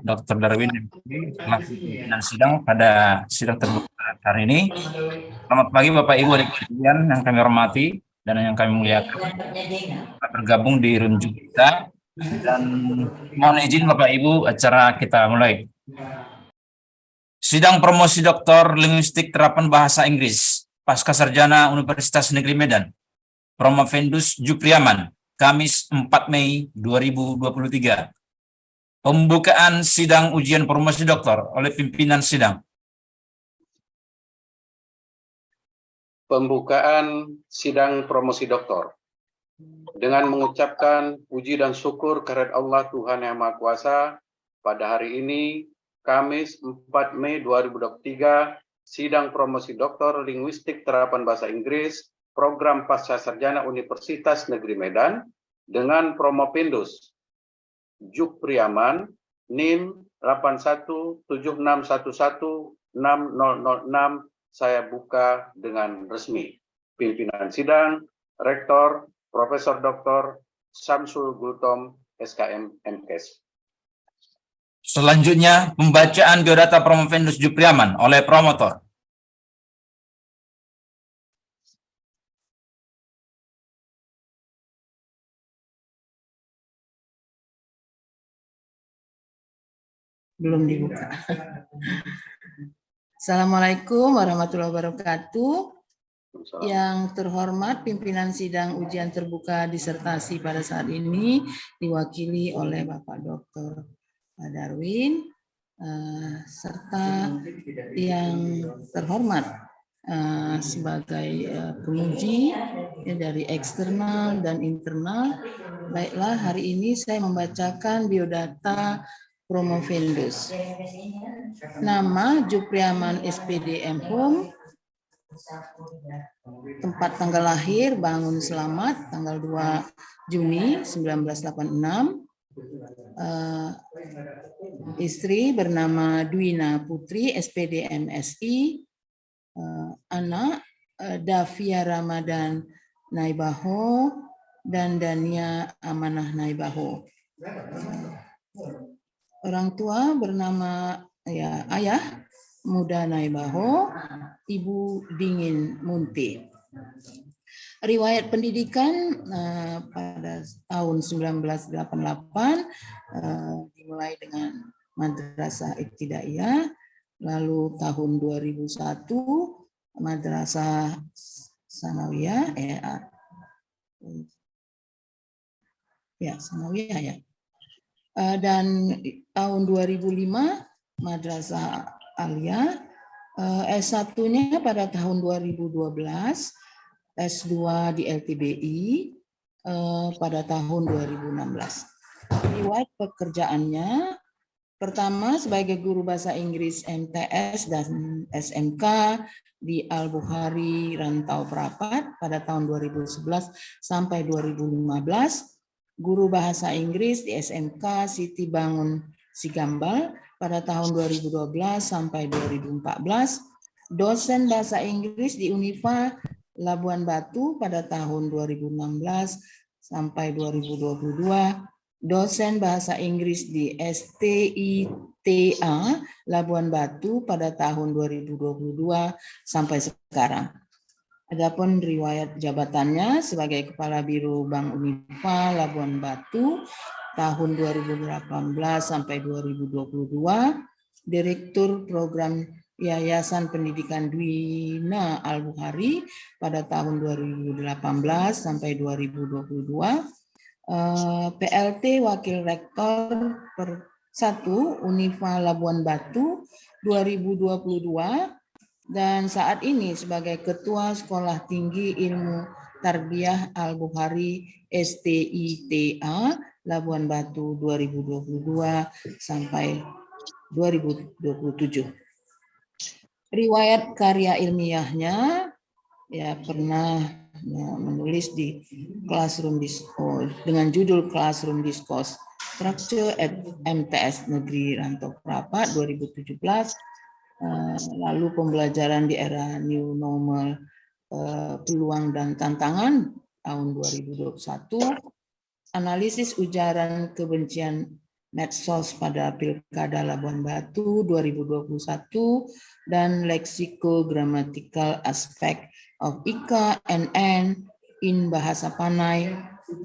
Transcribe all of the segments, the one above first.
Dr. Darwin selaku pimpinan sidang pada sidang terbuka hari ini. Selamat pagi Bapak Ibu adik sekalian yang kami hormati dan yang kami muliakan. Bergabung di room kita dan mohon izin Bapak Ibu acara kita mulai. Sidang promosi Doktor Linguistik Terapan Bahasa Inggris Pasca Sarjana Universitas Negeri Medan, Promovendus Jupriaman, Kamis 4 Mei 2023. Pembukaan sidang ujian promosi doktor oleh pimpinan sidang. Pembukaan sidang promosi doktor. Dengan mengucapkan puji dan syukur kehadirat Allah Tuhan Yang Maha Kuasa, pada hari ini, Kamis 4 Mei 2023, sidang promosi doktor Linguistik Terapan Bahasa Inggris, Program Pasca Sarjana Universitas Negeri Medan, dengan Promovendus Jupriaman, NIM 8176116006, saya buka dengan resmi. Pimpinan sidang, Rektor, Profesor Dr. Samsul Gultom, SKM MKes. Selanjutnya, pembacaan biodata Promovendus Jupriaman oleh promotor. Belum dibuka. Assalamualaikum warahmatullahi wabarakatuh. Yang terhormat pimpinan sidang ujian terbuka disertasi pada saat ini diwakili oleh Bapak Dr. Darwin, serta yang terhormat sebagai penguji dari eksternal dan internal. Baiklah, hari ini saya membacakan biodata Promovendus. Nama Jupriaman SPD M Hum. Tempat tanggal lahir Bangun Selamat tanggal 2 Juni 1986. Istri bernama Dwina Putri SPD MSI. Anak Davia Ramadan Naibaho dan Dania Amanah Naibaho. Orang tua bernama ayah Muda Naibaho, Ibu Dingin Munti. Riwayat pendidikan pada tahun 1988 dimulai dengan Madrasah Ibtidaiyah, lalu tahun 2001 Madrasah Sanawiyah, Sanawiyah ya. Dan tahun 2005 Madrasah Aliyah, S1-nya pada tahun 2012, S2 di LTBI pada tahun 2016. Riwayat pekerjaannya, pertama sebagai guru bahasa Inggris MTS dan SMK di Al-Bukhari Rantau Prapat pada tahun 2011 sampai 2015. Guru bahasa Inggris di SMK Siti Bangun Sigambal pada tahun 2012 sampai 2014. Dosen bahasa Inggris di Unifa Labuan Batu pada tahun 2016 sampai 2022. Dosen bahasa Inggris di STITA Labuan Batu pada tahun 2022 sampai sekarang. Adapun riwayat jabatannya sebagai Kepala Biro Bank Unifa Labuan Batu tahun 2018 sampai 2022, Direktur Program Yayasan Pendidikan Dwina Al-Bukhari pada tahun 2018 sampai 2022, PLT Wakil Rektor /1 Unifa Labuan Batu 2022, dan saat ini sebagai Ketua Sekolah Tinggi Ilmu Tarbiyah Al-Bukhari STITA Labuan Batu 2022 sampai 2027. Riwayat karya ilmiahnya pernah menulis di Classroom Discourse dengan judul Classroom Discourse Structure at MTS Negeri Rantau Prapat 2017. Lalu pembelajaran di era New Normal, peluang dan tantangan tahun 2021, analisis ujaran kebencian medsos pada Pilkada Labuan Batu 2021, dan Lexico-Grammatical Aspect of IKA NN in Bahasa Panay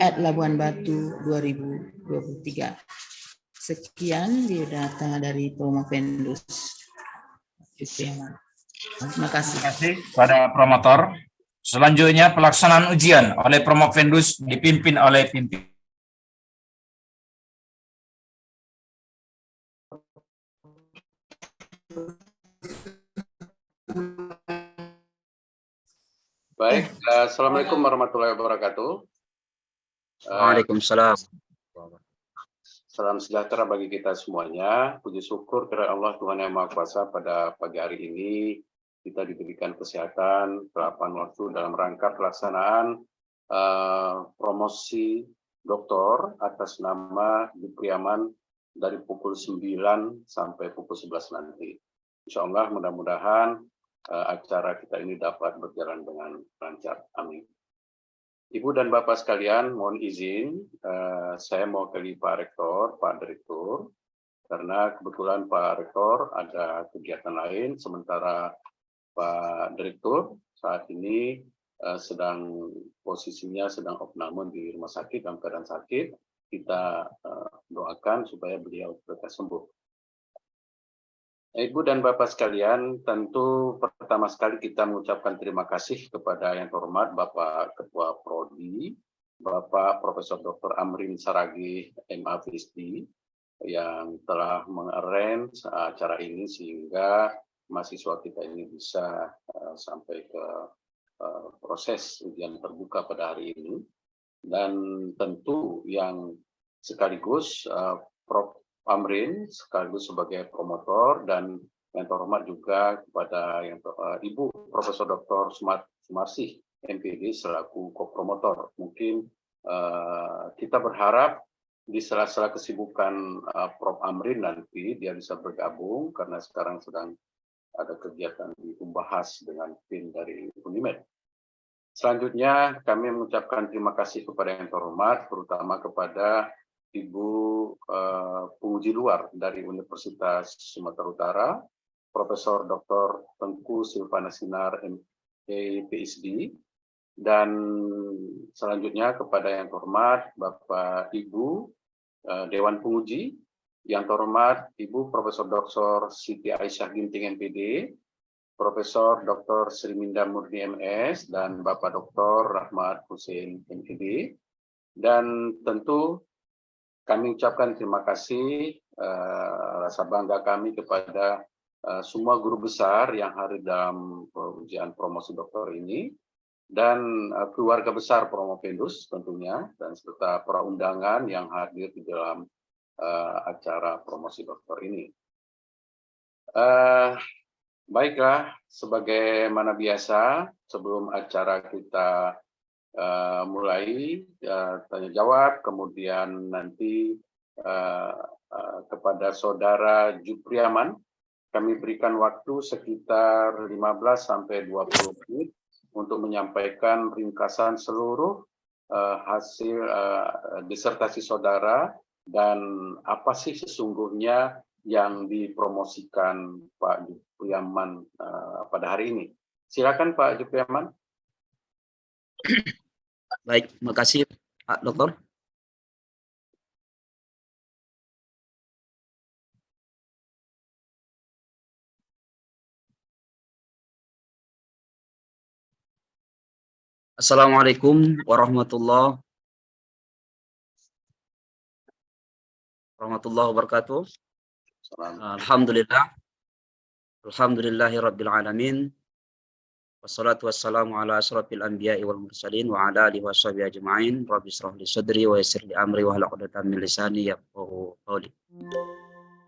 at Labuan Batu 2023. Sekian data dari Promopendus. Terima kasih. Terima kasih pada promotor. Selanjutnya pelaksanaan ujian oleh Promopendus dipimpin oleh pimpinan. Baik, Assalamualaikum warahmatullahi wabarakatuh. Waalaikumsalam. Salam sejahtera bagi kita semuanya. Puji syukur kepada Allah Tuhan Yang Maha Kuasa, pada pagi hari ini kita diberikan kesehatan, kelapan waktu dalam rangka pelaksanaan promosi doktor atas nama Jupriaman dari pukul 9 sampai pukul 11 nanti. Insya Allah mudah-mudahan acara kita ini dapat berjalan dengan lancar. Amin. Ibu dan Bapak sekalian, mohon izin, saya mewakili Pak Rektor, Pak Direktur, karena kebetulan Pak Rektor ada kegiatan lain, sementara Pak Direktur saat ini posisinya sedang opname di rumah sakit dalam keadaan sakit. Kita doakan supaya beliau lekas sembuh. Ibu dan Bapak sekalian, tentu pertama sekali kita mengucapkan terima kasih kepada yang terhormat Bapak Ketua Prodi, Bapak Profesor Dr. Amrin Saragih, MA PhD, yang telah mengarrange acara ini sehingga mahasiswa kita ini bisa sampai ke proses ujian terbuka pada hari ini. Dan tentu yang sekaligus Prof. Amrin sekaligus sebagai promotor, dan yang terhormat juga kepada Ibu Profesor Dr. Sumarsih MPD selaku co-promotor. Mungkin kita berharap di sela-sela kesibukan Prof. Amrin nanti dia bisa bergabung karena sekarang sedang ada kegiatan di Umbahas dengan tim dari Unimed. Selanjutnya kami mengucapkan terima kasih kepada yang terhormat, terutama kepada Ibu penguji luar dari Universitas Sumatera Utara, Profesor Dr. Tengku Silvana Sinar, MA PhD, dan selanjutnya kepada yang terhormat Bapak Ibu Dewan Penguji, yang terhormat Ibu Profesor Dr. Siti Aisyah Ginting MPD, Profesor Dr. Sri Minda Murni MS, dan Bapak Dr. Rahmat Hussein MPD, dan tentu kami ucapkan terima kasih, rasa bangga kami kepada semua guru besar yang hadir dalam ujian promosi doktor ini, dan keluarga besar Promopendus tentunya, dan serta para undangan yang hadir di dalam acara promosi doktor ini. Baiklah, sebagaimana biasa, sebelum acara kita mulai tanya jawab, kemudian nanti kepada Saudara Jupriaman kami berikan waktu sekitar 15 sampai 20 menit untuk menyampaikan ringkasan seluruh hasil disertasi saudara dan apa sih sesungguhnya yang dipromosikan Pak Jupriaman pada hari ini. Silakan Pak Jupriaman. Baik, terima kasih Pak Dokter. Assalamualaikum warahmatullahi wabarakatuh. Alhamdulillahi rabbil alamin. Wassalatu wassalamu ala asrafil anbiya'i wal mursalin wa ala alihi washabihi ajma'in. Rabbi shrah li sadri wa yassir li amri wahlul 'uqdatam min lisani yafqahu qawli.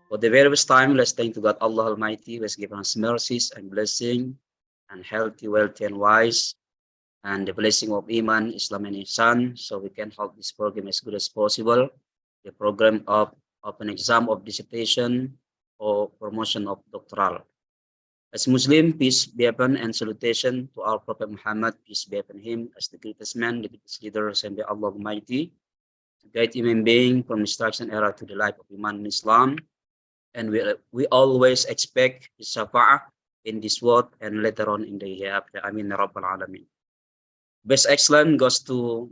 For the very first time, let's thank to God Allah Almighty who has given us mercies and blessing and healthy, wealthy and wise, and the blessing of Iman, Islam and Ihsan, so we can help this program as good as possible. The program of an exam of dissertation or promotion of doctoral. As Muslim, peace be upon and salutation to our Prophet Muhammad, peace be upon him, as the greatest man, the greatest leader, sent by Allah Almighty. to guide human being from destruction era to the life of Iman in Islam. And we always expect his shafa'ah in this world and later on in the hereafter. Amin ya Rabbal Alamin. Best excellence goes to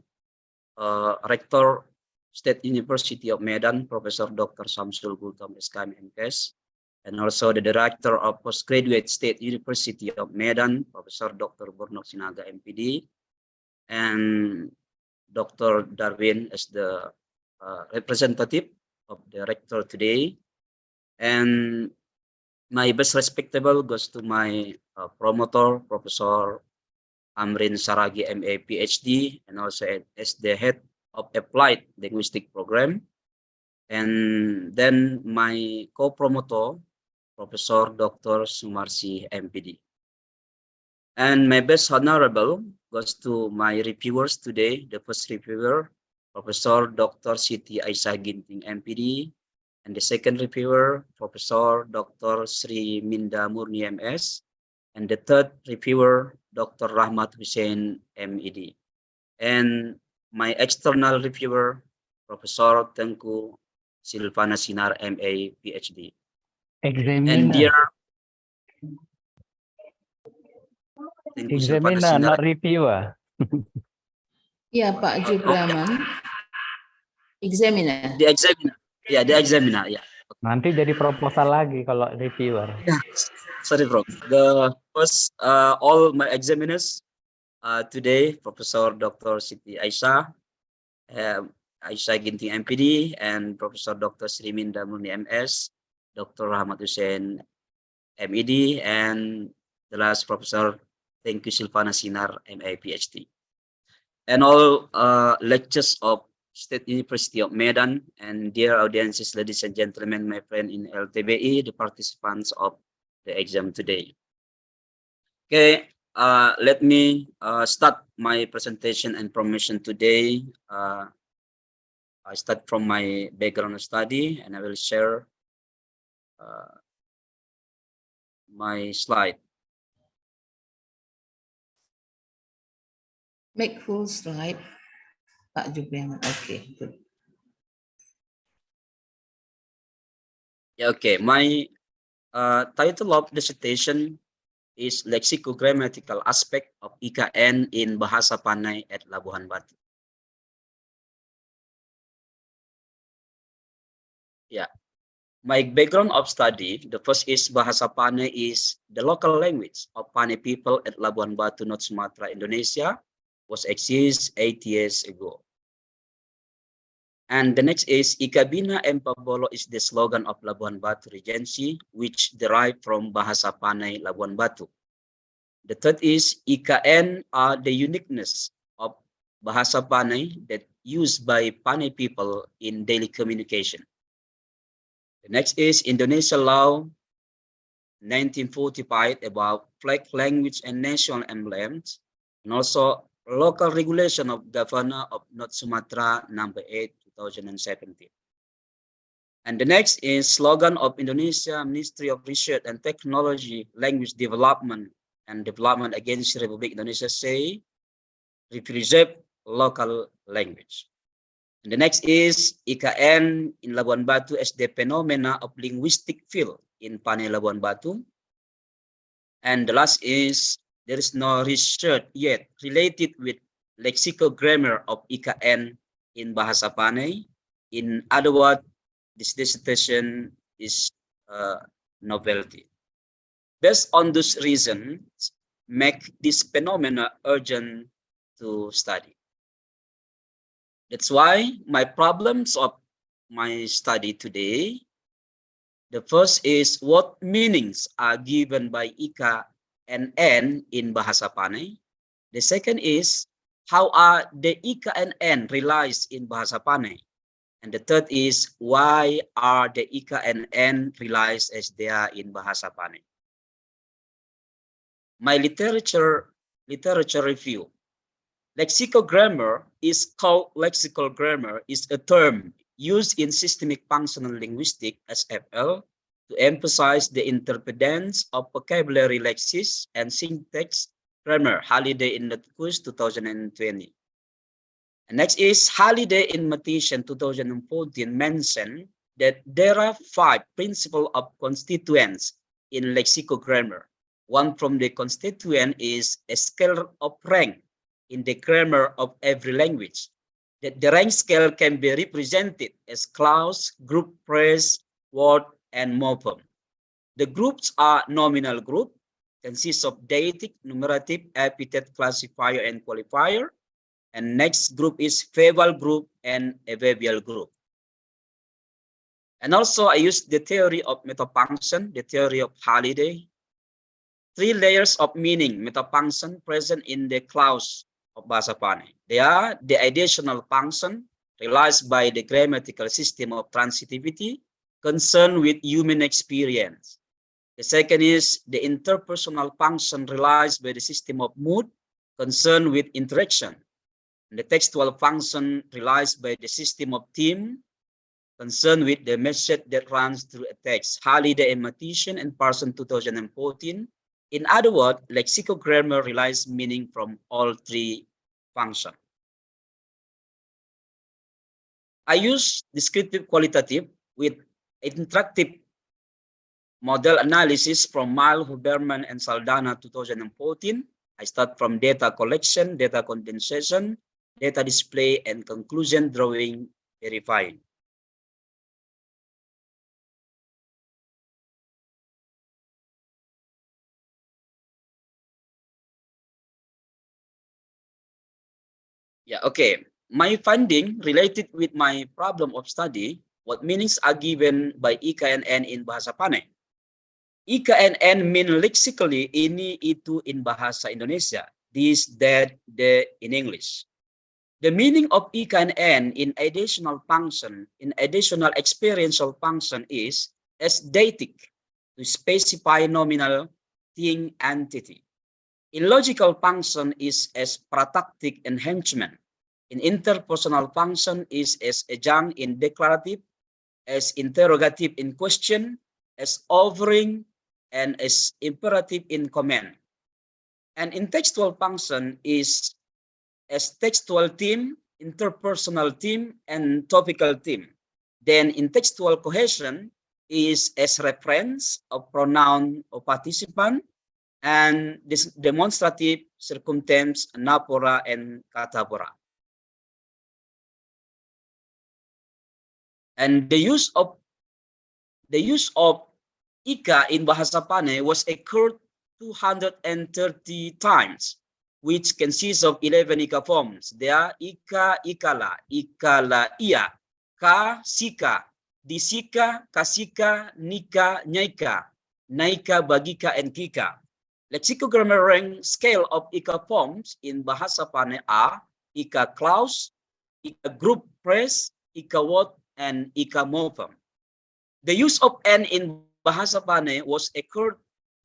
Rector State University of Medan, Professor Dr. Samsul Gultom SKM MKes, and also the Director of Postgraduate State University of Medan, Professor Dr. Bornok Sinaga MPD, and Dr. Darwin as the representative of the rector today. And my best respectable goes to my promoter, Professor Amrin Saragi, MA, PhD, and also as the head of Applied Linguistic Program. And then my co-promoter, Professor Dr. Sumarsi, MPD. And my best honorable goes to my reviewers today. The first reviewer, Professor Dr. Siti Aisyah Ginting, MPD. And the second reviewer, Professor Dr. Sri Minda Murni, MS. And the third reviewer, Dr. Rahmat Hussein, MED. And my external reviewer, Professor Tengku Silvana Sinar, MA, PhD. And dear Examiner, not reviewer. Iya, Pak Jubraman. Examiner. The examiner. Ya, the examiner. Ya. Nanti jadi proposal lagi kalau reviewer. Yeah. Sorry, bro. The first, all my examiners today, Professor Dr. Siti Aisyah, Aisyah Ginting MPD, and Professor Dr. Sri Minda Murni MS, Dr. Rahmat Hussein MED, and the last Professor Tengku Silvana Sinar MA PhD. And all lectures of State University of Medan, and dear audiences, ladies and gentlemen, my friend in LTBI, the participants of the exam today. Okay, let me start my presentation and promotion today. I start from my background study, and I will share my slide. Make full slide. Pak Jubraman. Okay, good. Yeah, okay, my title of dissertation is Lexicogrammatical Aspect of IKN in Bahasa Panay at Labuhan Batu. Yeah, my background of study, the first is Bahasa Panay is the local language of Panay people at Labuhan Batu, North Sumatra, Indonesia, was exist 8 years ago. And the next is Ikabina Empabolo is the slogan of Labuhan Batu Regency, which derived from Bahasa Panay Labuhan Batu. The third is IKN are the uniqueness of Bahasa Panay that used by Panay people in daily communication. The next is Indonesia Law 1945 about flag, language, and national emblems, and also local regulation of Governor of North Sumatra number 8, 2017. And the next is slogan of Indonesia Ministry of Research and Technology, Language Development and Development against Republic Indonesia say, preserve local language. And the next is IKN in Labuhan Batu as the phenomena of linguistic field in Panay Labuhan Batu. And the last is there is no research yet related with lexicogrammar of IKN in Bahasa Panay. In other words, this dissertation is novelty. Based on those reasons, make this phenomena urgent to study. That's why my problems of my study today, the first is what meanings are given by Ika and N in Bahasa Panay. The second is how are the Ika and N realized in Bahasa Panay. And the third is why are the Ika and N realized as they are in Bahasa Panay. My literature review. Lexicogrammar is called lexical grammar is a term used in systemic functional linguistics SFL to emphasize the interdependence of vocabulary lexis and syntax grammar. Halliday in the course 2020. And next is Halliday in Matheson 2014 mentioned that there are 5 principles of constituents in lexicogrammar. One from the constituent is a scale of rank in the grammar of every language. That the rank scale can be represented as clause, group, phrase, word, and morpheme. The groups are nominal group, consists of dative, numerative, epithet, classifier, and qualifier. And next group is verbal group and adverbial group. And also I use the theory of metapunction, the theory of Halliday. 3 layers of meaning metapunction present in the clause of Bahasa Pane. They are the additional function realized by the grammatical system of transitivity concerned with human experience. The second is the interpersonal function realized by the system of mood concerned with interaction. And the textual function realized by the system of theme concerned with the message that runs through a text. Halliday and Matheson and Parson 2014. In other words, lexicogrammar relies meaning from all 3 functions. I use descriptive qualitative with interactive model analysis from Miles, Huberman, and Saldana 2014. I start from data collection, data condensation, data display, and conclusion drawing verifying. Yeah, okay. My finding related with my problem of study, what meanings are given by Ika and N in Bahasa Pane. Ika and N mean lexically ini, itu in Bahasa Indonesia, this, that, the in English. The meaning of Ika and N in additional function, in additional experiential function is as dative, to specify nominal thing entity. In logical function is as protective enhancement. In interpersonal function is as adjunct in declarative, as interrogative in question, as offering, and as imperative in command. And in textual function is as textual theme, interpersonal theme, and topical theme. Then in textual cohesion is as reference of pronoun or participant, and this demonstrative, circumstance, anapora, and catapora. And the use of Ika in Bahasa Pane was occurred 230 times, which consists of 11 Ika forms. They are Ika, Ikala, Ikala, Ia, Ka, Sika, Disika, Kasika, Nika, Nyaika, Naika, Bagika, and Kika. Lexicogrammar rank scale of Ika forms in Bahasa Pane are Ika clause, Ika group phrase, Ika word, and Ika morpheme. The use of N in Bahasa Pane was occurred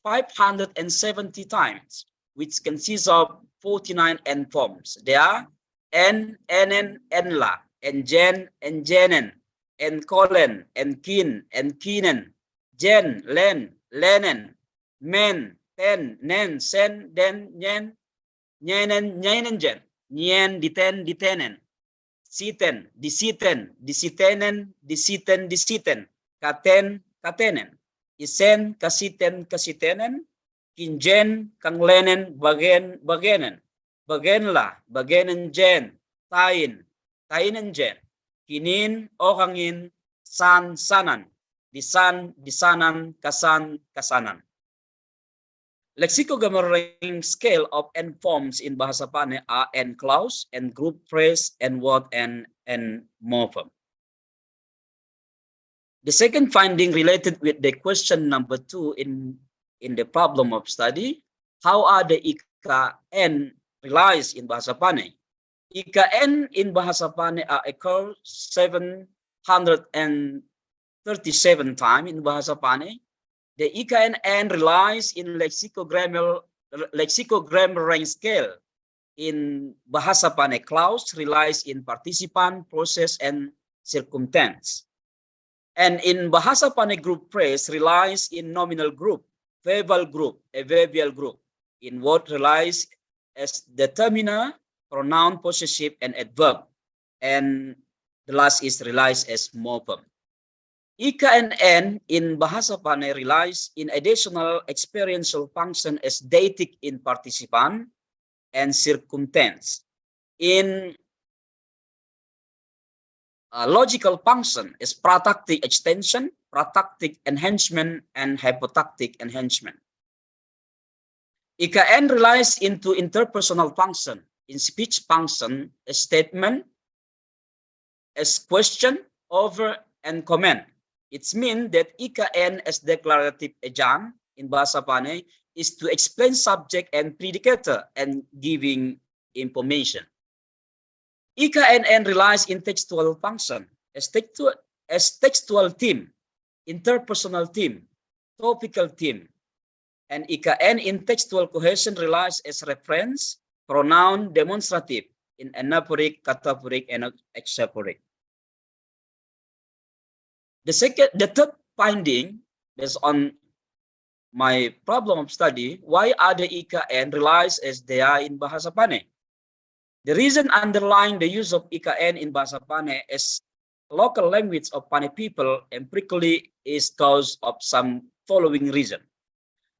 570 times, which consists of 49 N forms. They are N, NN, Enla, Njen, Njenen, Nkolen, Nkin, Nkinen, Jen, Len, Lenen, Men, Ten, Nen, Sen, Den, Nyen, Nyenen, Nyenenjen, Nyen, Diten, Ditenen, Siten, Disiten, Disitenen, Disiten, Disiten, Katen, Katenen, Isen, Kasiten, Kasitenen, Kinjen, Kanglenen, Bagen, Bagenen, Bagenla, Bagenenjen, Tain, Tainenjen, Kinin, Okangin, San, Sanan, Disan, Disanan, Kasan, Kasanan. Lexicogrammar rank scale of N forms in Bahasa Pane are N clause, N group phrase, N word, and N morpheme. The second finding related with the question number 2 in the problem of study, how are the Ika N realized in Bahasa Pane? Ika N in Bahasa Pane are occur 737 times in Bahasa Pane. The Ika and N relies in lexicogrammar rank scale. In Bahasa Pane, clause relies in participant, process, and circumstance. And in Bahasa Pane, group phrase relies in nominal group, verbal group, adverbial group. In word relies as determiner, pronoun, possessive, and adverb. and the last is relies as morpheme. Ika and N in Bahasa Panay relies in additional experiential function as deictic in participant and circumstance. In logical function is protactic extension, protactic enhancement, and hypotactic enhancement. Ika N relies into interpersonal function in speech function as statement, as question, over, and comment. It means that Ika N as declarative ejang in Bahasa Panay is to explain subject and predicator and giving information. Ika and relies in textual function as textual theme, interpersonal theme, topical theme, and Ika N in textual cohesion relies as reference, pronoun, demonstrative in anaphoric, cataphoric, and exaphoric. The third finding based on my problem of study, why other Ika N relies as they are in Bahasa Panay? The reason underlying the use of Ika N in Bahasa Panay as local language of Panay people empirically is cause of some following reason.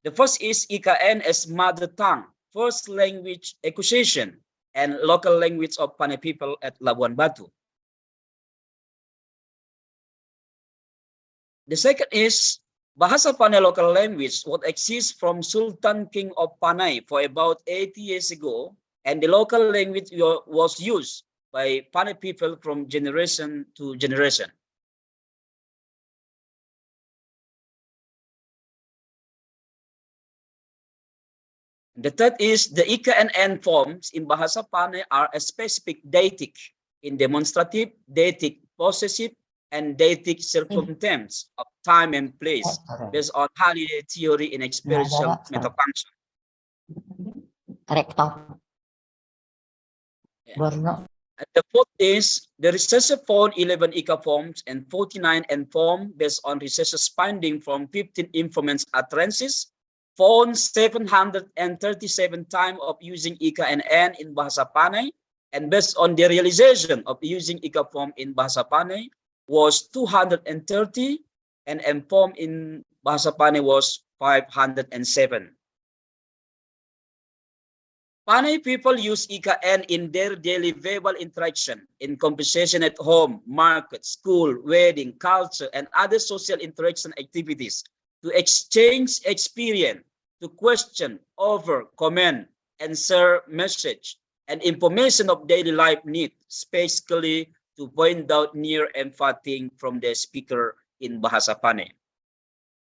The first is Ika N as mother tongue, first language acquisition, and local language of Panay people at Labuan Batu. The second is Bahasa Panay local language what exists from Sultan King of Panay for about 80 years ago, and the local language was used by Panay people from generation to generation. The third is the Ika and N forms in Bahasa Panay are a specific deictic in demonstrative, deictic possessive, and deictic circumstance of time and place based on Halliday theory in experiential metafunction. The fourth is the recessive found 11 Ika forms and 49 N form based on recessive finding from 15 informants utterances, found 737 times of using Ika and N in Bahasa Panay, and based on the realization of using Ika form in Bahasa Panay was 230, and M form in Bahasa Panay was 507. Panay people use Ika N in their daily verbal interaction, in conversation at home, market, school, wedding, culture, and other social interaction activities to exchange experience, to question, over, comment, and share message and information of daily life need, specifically to point out near emphatic from the speaker in Bahasa Panay.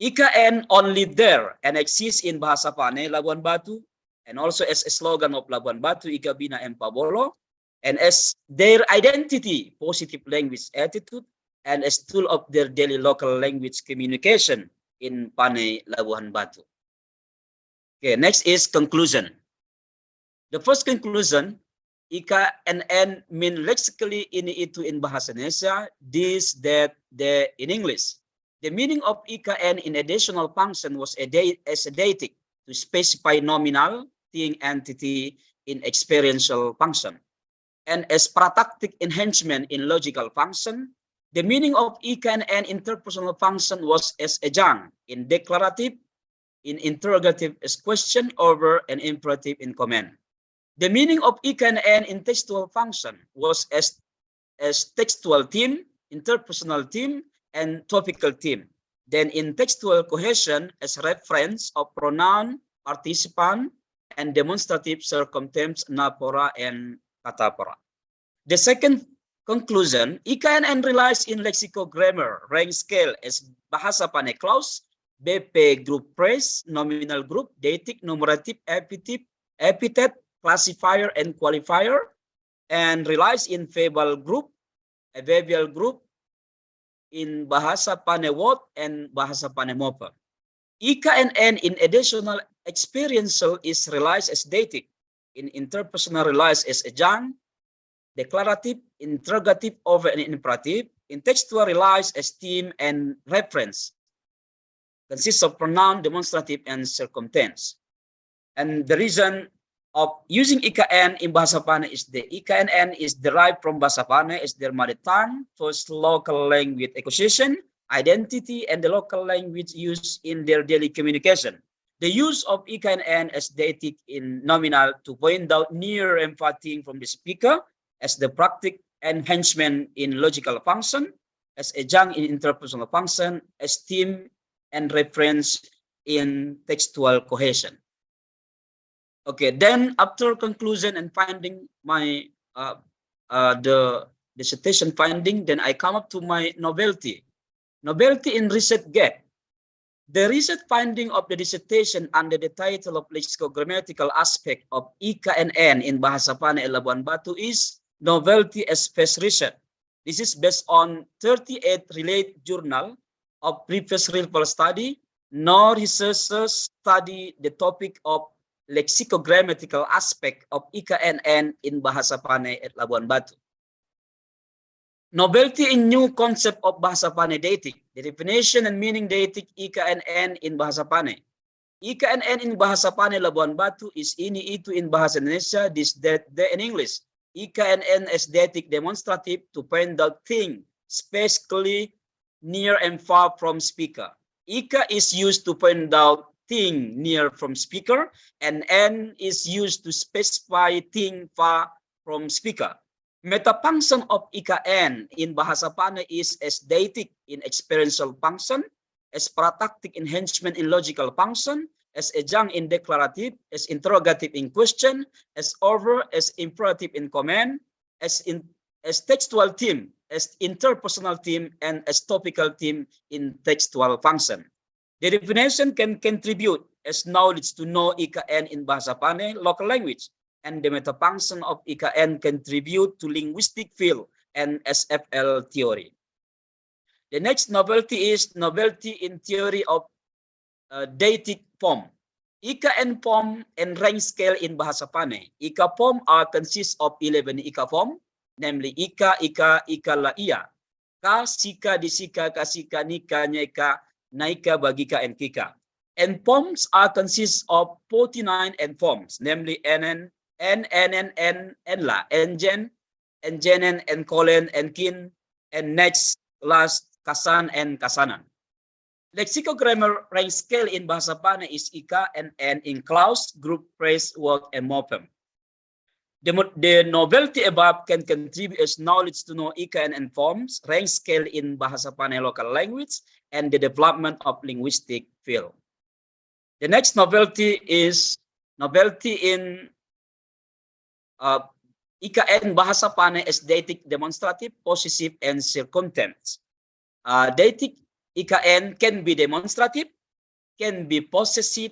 Ika N only there and exists in Bahasa Panay, Labuan Batu, and also as a slogan of Labuan Batu, Ika Bina and Pabolo, and as their identity, positive language attitude, and as tool of their daily local language communication in Panay, Labuan Batu. Okay, next is conclusion. The first conclusion, Ika and N mean lexically ini itu in Bahasa Indonesia, this, that, the in English. The meaning of Ika and in additional function was as a deictic to specify nominal thing entity in experiential function. And as protactic enhancement in logical function, the meaning of Ika and N interpersonal function was as ejang in declarative, in interrogative as question, over, and imperative in comment. The meaning of Ika and N in textual function was as textual theme, interpersonal theme, and topical theme. Then in textual cohesion as reference of pronoun, participant, and demonstrative circumstance, napora and katapora. The second conclusion, Ika and N relies in lexicogrammar, rank scale as Bahasa Panay clause, BP group phrase, nominal group, deictic, numerative, epithet, classifier, and qualifier, and relies in verbal group, adverbial group, in Bahasa Panay word and Bahasa Panay morpheme. Ika and N in additional experiential is relies as deictic, in interpersonal relies as ejang, declarative, interrogative, over, and imperative. In textual relies as theme and reference, consists of pronoun, demonstrative, and circumstance. And the reason of using IKN in Bahasa Panay is the IKNN is derived from Bahasa Panay as their mother tongue, first local language acquisition, identity, and the local language used in their daily communication. The use of IKNN as deictic in nominal to point out near emphatic from the speaker as the practical enhancement in logical function, as adjunct in interpersonal function, as theme and reference in textual cohesion. Okay, then after conclusion and finding my the dissertation finding, then I come up to my novelty. Novelty in research gap. The research finding of the dissertation under the title of lexicogrammatical aspect of IKNN in Bahasa Panay Labuan Batu is novelty as space research. This is based on 38 related journal of previous rival study. No researchers study the topic of lexicogrammatical aspect of IKNN in Bahasa Panay at Labuan Batu. Novelty in new concept of Bahasa Panay deictic. The definition and meaning deictic IKNN in Bahasa Panay. IKNN in Bahasa Panay Labuan Batu is ini itu in Bahasa Indonesia, this, that, the in English. IKNN as deictic demonstrative to point out thing, spatially near and far from speaker. IKA is used to point out thing near from speaker, and N is used to specify thing far from speaker. Metafunction of IKN in Bahasa Panay is as deictic in experiential function, as paratactic enhancement in logical function, as adjunct in declarative, as interrogative in question, as over, as imperative in command, as textual theme, as interpersonal theme, and as topical theme in textual function. The definition can contribute as knowledge to know IKN in Bahasa Panay local language, and the metafunction of IKN contribute to linguistic field and SFL theory. The next novelty is novelty in theory of deictic form. IKN form and rank scale in Bahasa Panay. IKA form are consist of 11 IKA form, namely IKA, IKA, IKA, la, iya. Ka, sika, disika, kasika, nika, nyeka, naika, bagika, and kika. And forms are consist of 49 and forms, namely NN, N, la, Ngen, Ngenen, and Kolen, and Kin, and next, last, Kasan, and Kasanan. Lexicogrammar rank scale in Bahasa Panay is IKA and N in clause, group, phrase, word, and morpheme. The novelty above can contribute as knowledge to know IKA and forms, rank scale in Bahasa Panay local language, and the development of linguistic field. The next novelty is novelty in IKN Bahasa Panay as deictic demonstrative, possessive, and circumstance. Deictic IKN can be demonstrative, can be possessive,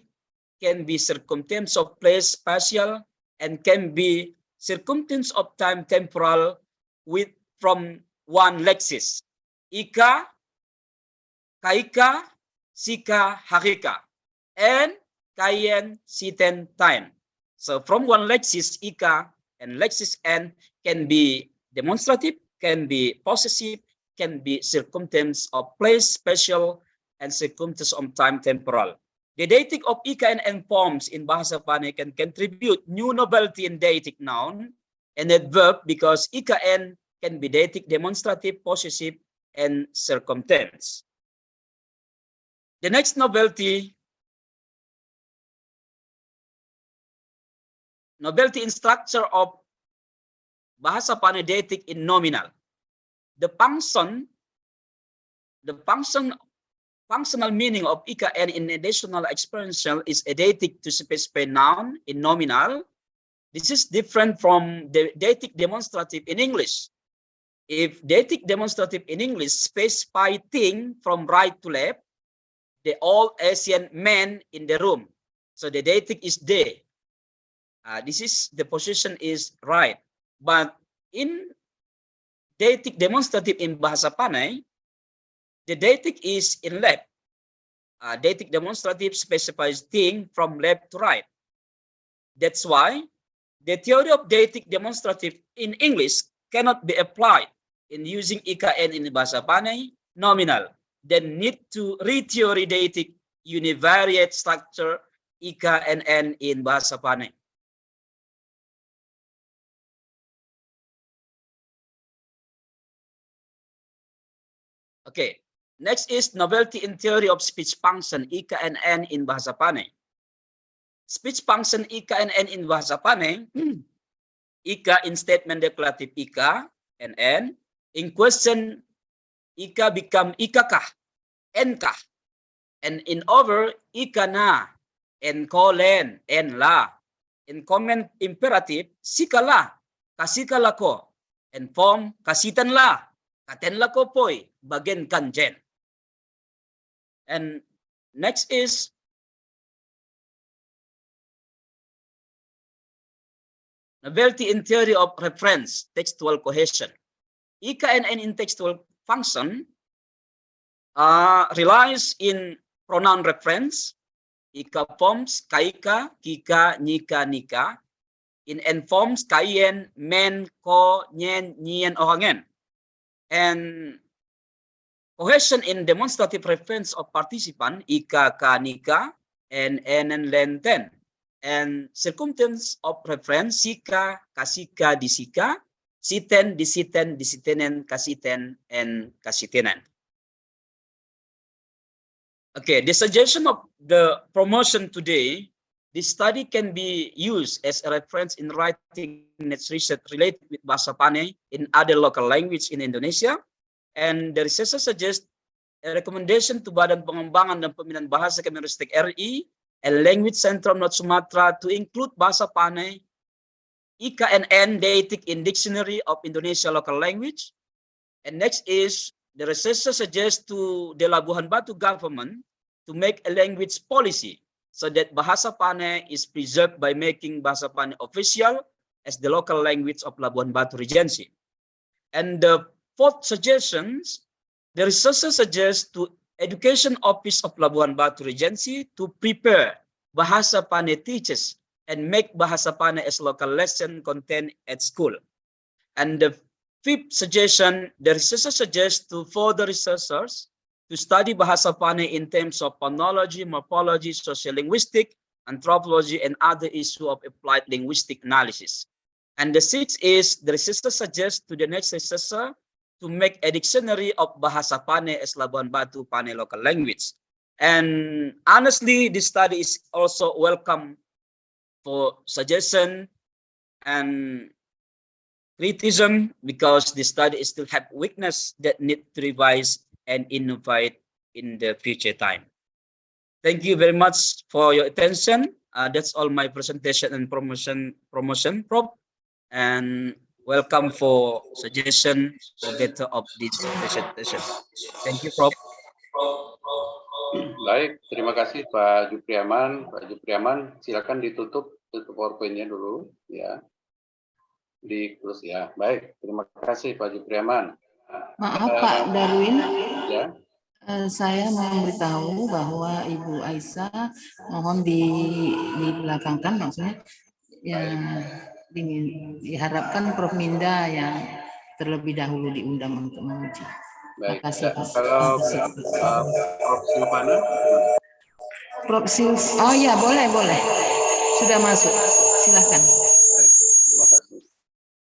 can be circumstance of place, spatial, and can be circumstance of time, temporal, with from one lexis. Ika, kaika, sika, hakika, and kayen, siten, time. So from one lexis, Ika, and lexis N can be demonstrative, can be possessive, can be circumstance of place, spatial, and circumstance of time, temporal. The deictic of IKN and forms in Bahasa Panay can contribute new novelty in deictic noun and adverb because IKN can be deictic demonstrative, possessive, and circumstance. The next novelty in structure of Bahasa Panay deictic in nominal. The functional meaning of IKN in additional experiential is a deictic to specify noun in nominal. This is different from the deictic demonstrative in English. If deictic demonstrative in English specify thing from right to left, the old Asian man in the room. So the deictic is they. This is the position is right. But in deictic demonstrative in Bahasa Panay, the deictic is in left. Deictic demonstrative specifies thing from left to right. That's why the theory of deictic demonstrative in English cannot be applied in using IKN in Bahasa Panay nominal. Then need to re-theory deictic univariate structure IKNN in Bahasa Panay. Okay. Next is novelty in theory of speech function, IKNN in Bahasa Panay. Speech function IKNN in Bahasa Panay, Ika in statement declarative Ika, NN. In question, Ika become Ikakah, Nkah. And in over, Ika na, and kolen, and la. In comment imperative, sikala, kasikala ko. And form, kasitan la, katen la ko poy, bagen kanjen. And next is novelty in theory of reference, textual cohesion. IKNN in textual function relies in pronoun reference, Ika forms, kaika, kika, nika, nika. In N forms, kayen, men, ko, nyen, nyen, ohangen. And cohesion in demonstrative reference of participant, ika, ka, nika, and enen, lenten. And circumstance of reference, sika, kasika, disika, siten, disiten, disitenen, kasiten, and kasitenen. Okay, the suggestion of the promotion today, this study can be used as a reference in writing next research related with Bahasa Panay in other local language in Indonesia. And the researcher suggests a recommendation to Badan Pengembangan dan Pembinaan Bahasa Kemenristek RI and Language Center of North Sumatra to include Bahasa Panay, IKNN Deictic in Dictionary of Indonesia Local Language. And next is the researcher suggests to the Labuhan Batu government to make a language policy so that Bahasa Panay is preserved by making Bahasa Panay official as the local language of Labuhan Batu Regency. And the fourth suggestions, the researcher suggests to Education Office of Labuhan Batu Regency to prepare Bahasa Panay teachers and make Bahasa Panay as local lesson content at school. And the fifth suggestion, the researcher suggests to further researchers to study Bahasa Panay in terms of phonology, morphology, sociolinguistic, anthropology, and other issues of applied linguistic analysis. And the sixth is the researcher suggests to the next researcher to make a dictionary of Bahasa Panay as Labuhan Batu Panay local language. And honestly, this study is also welcome for suggestion and criticism because the study still have weakness that need to revise and innovate in the future time. Thank you very much for your attention. That's all my presentation and promotion, Prof. And welcome for suggestion for better of this presentation. Thank you, Prof. Baik, terima kasih Pak Jupriaman. Pak Jupriaman, silakan tutup PowerPoint-nya dulu, ya. Di close ya. Baik, terima kasih Pak Jupriaman. Maaf Pak Darwin, Ya. saya mau memberitahu bahwa Ibu Aisyah mohon dibelakangkan, maksudnya ya diharapkan Prof Minda yang terlebih dahulu diundang untuk menguji. Baik. Terima kasih Pak. Kalau Prof Silvana, Prof oh ya boleh, sudah masuk, silakan. baik, terima kasih.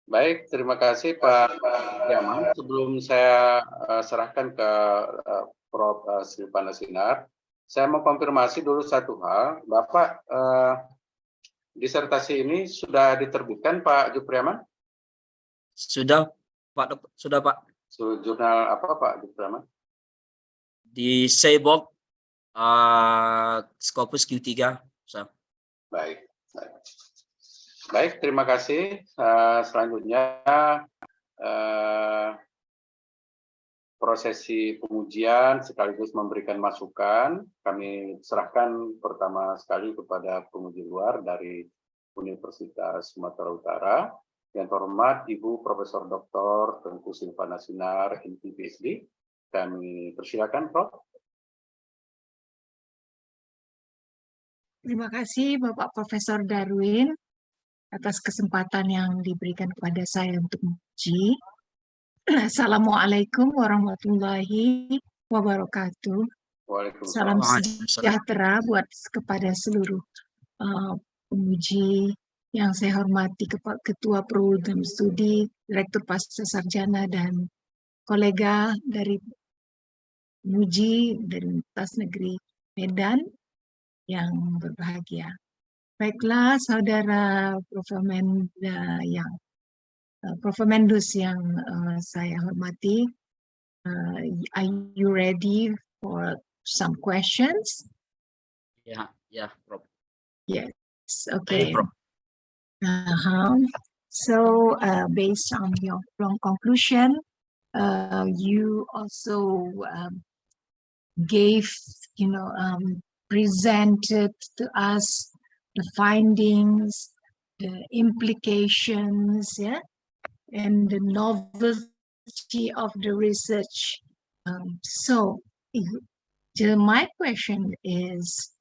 Baik, terima kasih Pak Yaman. Sebelum saya serahkan ke Prof Silvana Sinar, saya mau konfirmasi dulu satu hal. Bapak, disertasi ini sudah diterbitkan Pak Jupriaman? Sudah, Pak. Sudah, Pak. Jurnal apa Pak Jupriaman? Di Seibok Scopus Q3. So. Baik. Baik, terima kasih. Selanjutnya prosesi pengujian sekaligus memberikan masukan. Kami serahkan pertama sekali kepada penguji luar dari Universitas Sumatera Utara. Yang terhormat Ibu Profesor Dr. Tengku Silvana Sinar, MT PhD. Kami persilakan, Prof. Terima kasih Bapak Profesor Darwin atas kesempatan yang diberikan kepada saya untuk menguji. Assalamualaikum warahmatullahi wabarakatuh. Salam sejahtera buat kepada seluruh penguji yang saya hormati, Ketua Program Studi, Direktur Pasca Sarjana, dan kolega dari Muji dari Universitas Negeri Medan yang berbahagia. Baiklah, saudara Prof. Mendus yang saya hormati, are you ready for some questions? Yeah, Prof. Yes. Ready, Okay. Prof. So, based on your conclusion, you also presented to us the findings, the implications, and the novelty of the research. So, my question is,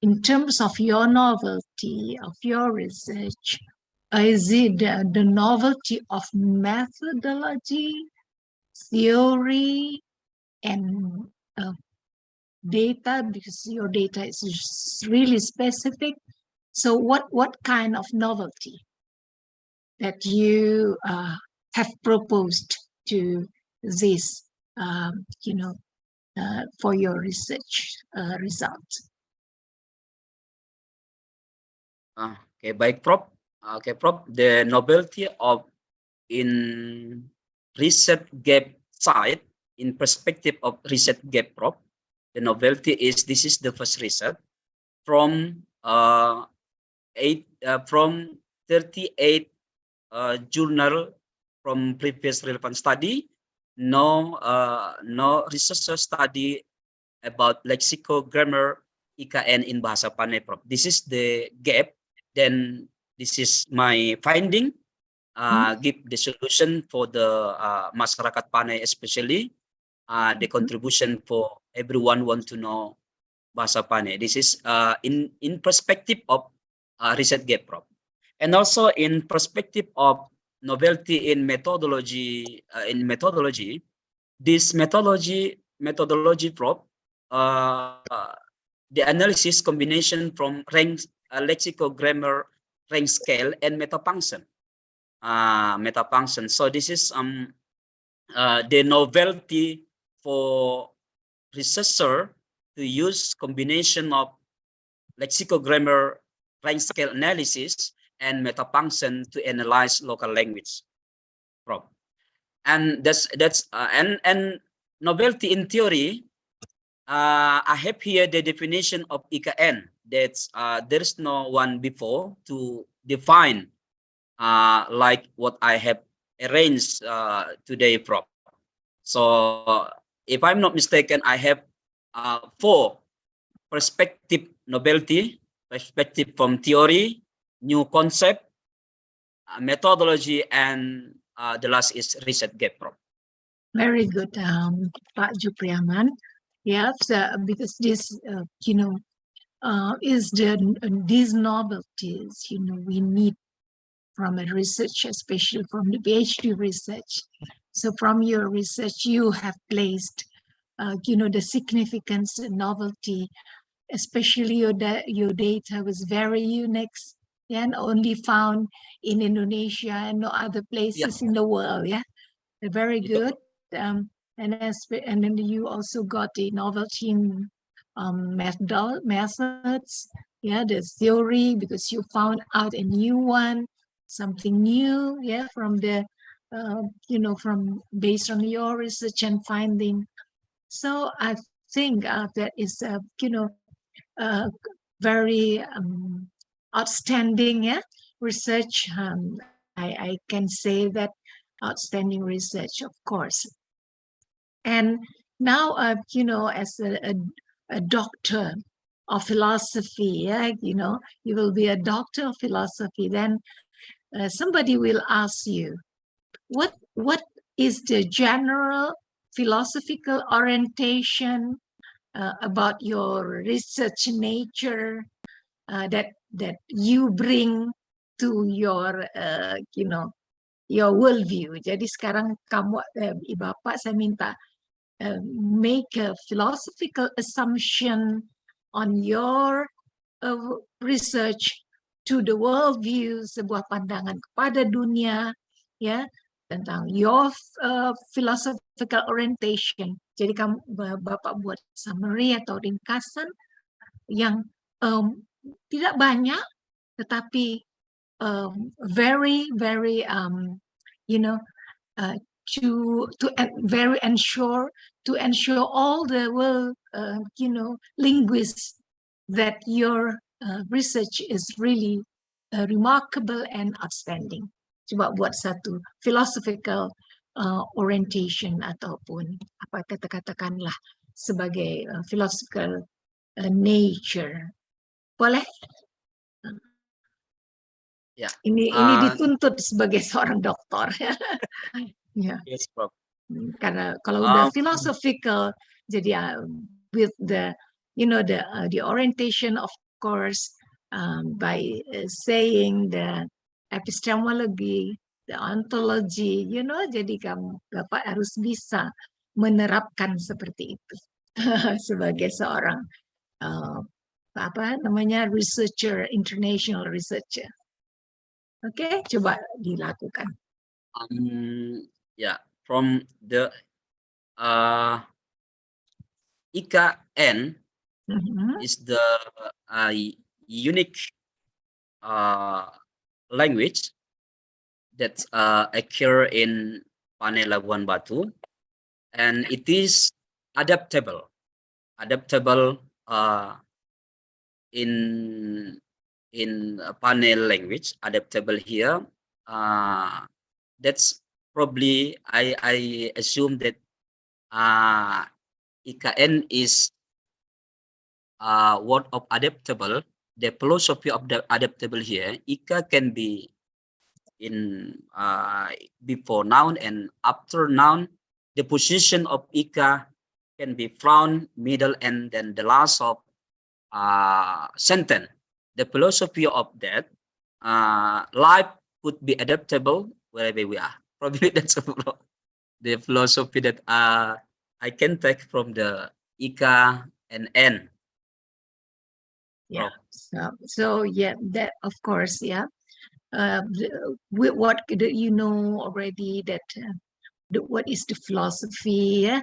in terms of your novelty of your research, is it the novelty of methodology, theory, and data, because your data is really specific? So what kind of novelty that you have proposed to this, for your research results? Okay, baik, Prof. Okay, Prof. The novelty of in research gap side, in perspective of research gap, Prof. The novelty is this is the first research from 38 journal from previous relevant study. No research study about lexical grammar IKN in Bahasa Panay, Prof. This is the gap. Then this is my finding. Give the solution for the masyarakat Panay, especially the contribution for everyone want to know Bahasa Panay. This is in perspective of research gap, Prof. And also in perspective of novelty in methodology. This methodology, Prof. The analysis combination from rank lexical grammar, rank scale, and metafunction. So this is the novelty for researcher to use combination of lexical grammar, rank scale analysis, and metafunction to analyze local language, Prof. And that's and novelty in theory. I have here the definition of IKN. That's there is no one before to define like what I have arranged today, Prof. So if I'm not mistaken, I have 4 perspective novelty: perspective from theory, new concept, methodology, and the last is research gap, Prof. Very good, Pak Jupriaman. Yes, because this, is these novelties, we need from a research, especially from the PhD research. So from your research, you have placed, the significance and novelty, especially your data was very unique, and only found in Indonesia and no other places in the world. Very good. And then you also got the novelty in methods, the theory, because you found out a new one, something new, from the from based on your research and finding. So I think that is very outstanding research. I can say that outstanding research, of course. And now, as a doctor of philosophy, you will be a doctor of philosophy, then somebody will ask you, what is the general philosophical orientation about your research nature that you bring to your, your worldview. Jadi sekarang kamu, Bapak, saya minta make a philosophical assumption on your research to the worldview, sebuah pandangan kepada dunia, tentang your philosophical orientation. Jadi kamu Bapak buat summary atau ringkasan yang tidak banyak, tetapi very you know to very ensure all the world you know linguists that your research is really remarkable and outstanding. Coba buat satu philosophical orientation ataupun apa katakanlah sebagai philosophical nature. Boleh? Ya. Ini dituntut sebagai seorang dokter. Ya. Yes, Prof. Karena kalau udah philosophical, jadi with the you know the orientation of course by saying the epistemology, the ontology, you know, jadi kamu Bapak harus bisa menerapkan seperti itu sebagai seorang apa namanya researcher, international researcher. Oke, coba dilakukan. Yeah, from the IKN is the unique language that occur in Panai Labuan Batu, and it is adaptable in Panay language, adaptable here. That's probably I assume that IKN is word of adaptable. The philosophy of the adaptable here, IKA can be in before noun and after noun. The position of IKA can be front, middle, and then the last of sentence. The philosophy of that life could be adaptable wherever we are. Probably that's the philosophy that I can take from the IKA and N. Yeah. So yeah, that of course, yeah. What you know already that what is the philosophy, yeah?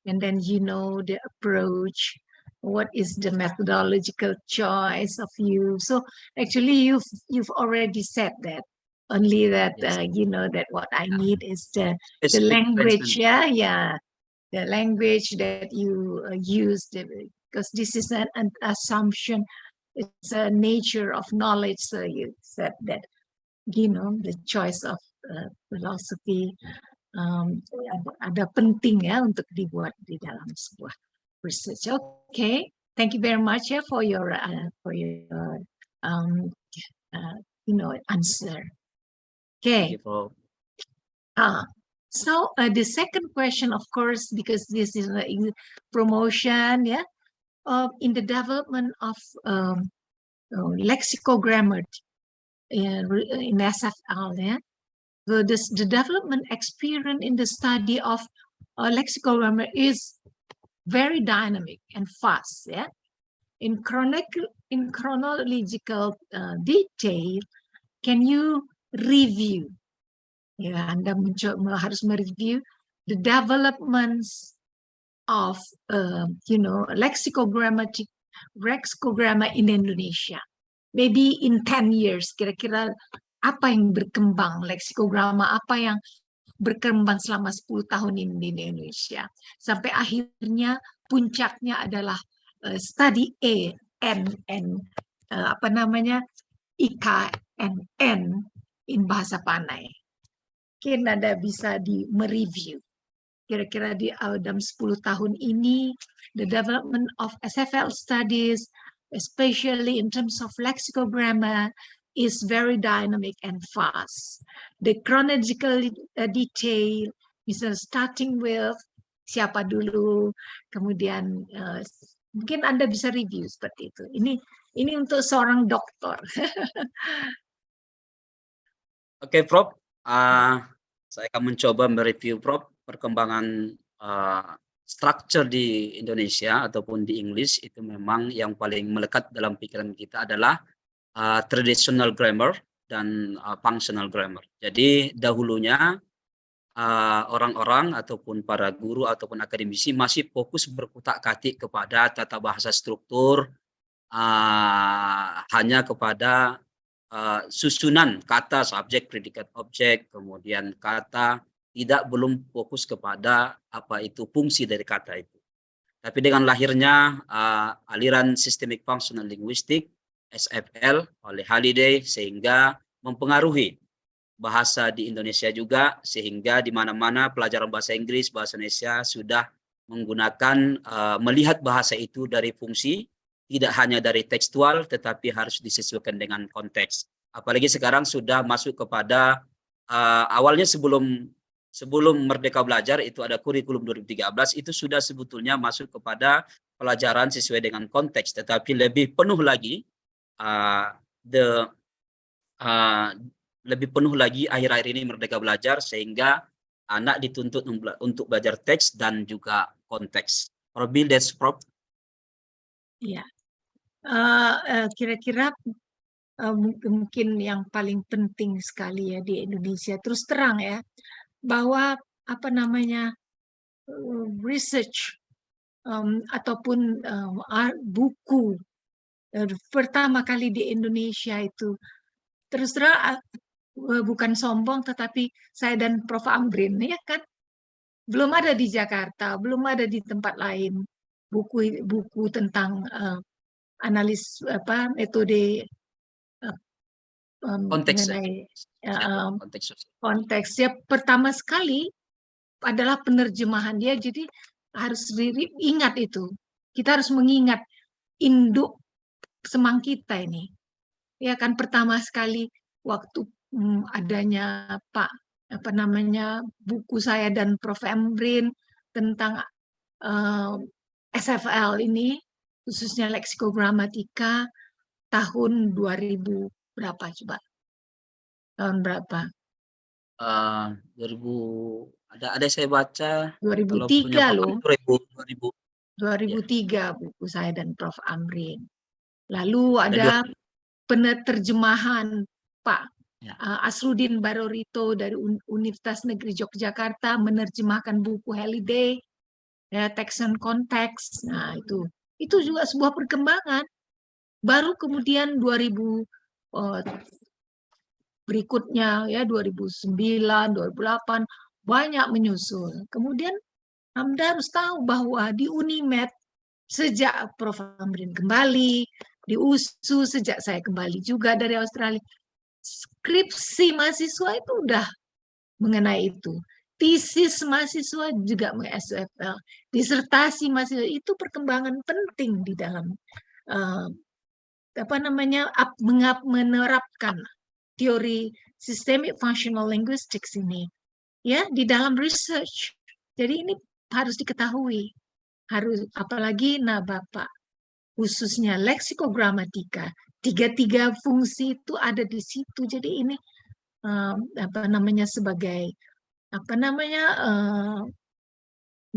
And then you know the approach. What is the methodological choice of you? So actually, you've already said that. Only that Yes. you know that what I need is the language. Yeah, the language that you use, because this is an assumption. It's a nature of knowledge. So you said that you know the choice of philosophy ada penting ya untuk dibuat di dalam sebuah research. Okay, thank you very much for your you know answer. Okay. So the second question, of course, because this is a promotion, yeah, in the development of lexicogrammer in SFL, yeah. So the development experience in the study of lexicographer is very dynamic and fast, yeah. In chronological detail, can you review? Ya, Anda harus mereview the developments of you know lexicogramma in Indonesia. Maybe in 10 years, kira-kira apa yang berkembang leksikograma, apa yang berkembang selama 10 tahun ini di Indonesia. Sampai akhirnya puncaknya adalah study apa namanya IKNN in bahasa Panay. Mungkin Anda bisa mereview. Kira-kira di dalam 10 tahun ini, the development of SFL studies, especially in terms of lexicogramma, is very dynamic and fast. The chronological detail, misalnya starting with siapa dulu, kemudian mungkin Anda bisa review seperti itu. Ini untuk seorang dokter. Oke, Prof. Saya akan mencoba mereview, Prof, perkembangan structure di Indonesia ataupun di English. Itu memang yang paling melekat dalam pikiran kita adalah traditional grammar dan functional grammar. Jadi dahulunya orang-orang ataupun para guru ataupun akademisi masih fokus berkutak-katik kepada tata bahasa struktur, hanya kepada susunan kata, subjek, predikat, objek, kemudian kata, belum fokus kepada apa itu fungsi dari kata itu. Tapi dengan lahirnya aliran Systemic Functional Linguistics SFL oleh Halliday, sehingga mempengaruhi bahasa di Indonesia juga, sehingga di mana-mana pelajaran bahasa Inggris, bahasa Indonesia sudah menggunakan melihat bahasa itu dari fungsi, tidak hanya dari tekstual, tetapi harus disesuaikan dengan konteks. Apalagi sekarang sudah masuk kepada awalnya sebelum Merdeka Belajar itu ada kurikulum 2013, itu sudah sebetulnya masuk kepada pelajaran sesuai dengan konteks, tetapi lebih penuh lagi lebih penuh lagi akhir-akhir ini Merdeka Belajar, sehingga anak dituntut untuk belajar teks dan juga konteks. Robil, that's Prof. Ya, kira-kira mungkin yang paling penting sekali ya di Indonesia, terus terang ya, bahwa apa namanya research ataupun buku pertama kali di Indonesia itu, terus terang bukan sombong, tetapi saya dan Prof. Amrin ya kan, belum ada di Jakarta, belum ada di tempat lain buku tentang analis metode Konteks, mengenai konteks. Ya, pertama sekali adalah penerjemahan dia, jadi harus ingat itu, kita harus mengingat induk semang kita ini ya kan. Pertama sekali waktu adanya buku saya dan Prof. Amrin tentang SFL ini, khususnya leksikogramatika, tahun 2000 berapa coba? Tahun berapa? 2000 ada saya baca 2003 loh. 2000. 2003 buku saya dan Prof. Amrin. Lalu ada penerjemahan Pak Asrudin Barorito dari Universitas Negeri Yogyakarta menerjemahkan buku Halliday, ya, teks dan konteks. Nah, itu juga sebuah perkembangan. Baru kemudian 2000 berikutnya ya 2009, 2008 banyak menyusul. Kemudian Anda harus tahu bahwa di Unimed sejak Prof. Amrin kembali, di USU sejak saya kembali juga dari Australia, skripsi mahasiswa itu udah mengenai itu. Tesis mahasiswa juga mengenai SFL. Disertasi mahasiswa itu perkembangan penting di dalam menerapkan teori Systemic Functional Linguistics ini ya di dalam research. Jadi ini harus diketahui. Harus, apalagi Bapak, khususnya leksikogramatika, tiga fungsi itu ada di situ. Jadi ini sebagai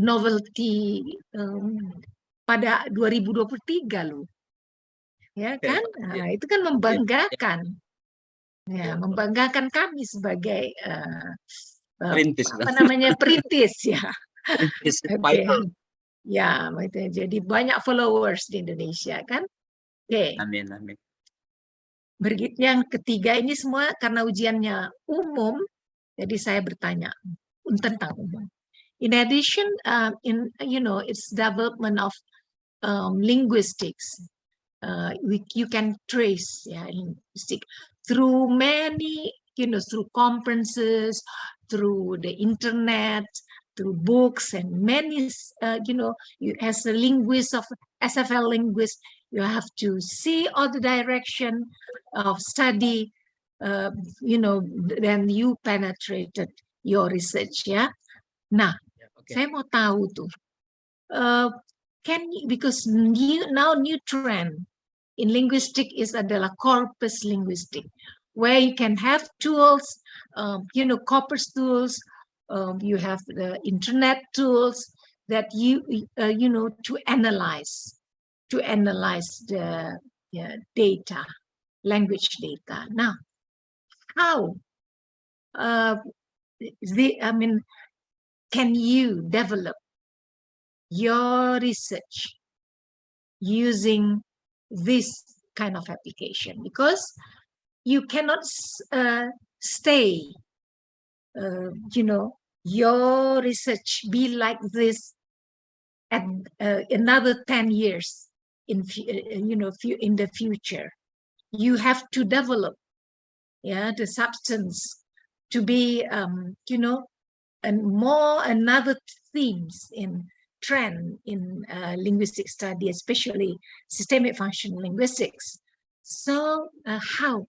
novelty pada 2023 loh. Ya kan? Nah, itu kan membanggakan. Ya, membanggakan kami sebagai perintis ya. Okay. Ya, jadi banyak followers di Indonesia kan. Oke. Amin. Begitu yang ketiga ini semua karena ujiannya umum, jadi saya bertanya tentang umum. In addition, its development of linguistics, you can trace linguistic through many, through conferences, through the internet, through books and many, you as a linguist of SFL linguist, you have to see all the direction of study, then you penetrated your research ya. Nah, saya mau tahu tuh, because new trend in linguistic adalah corpus linguistic, where you can have tools, corpus tools, you have the internet tools that to analyze the data, language data. Now, how can you develop your research using this kind of application? Because you cannot stay, your research be like this at another 10 years in the future. You have to develop the substance to be and more another themes in trend in linguistic study, especially systemic functional linguistics. So how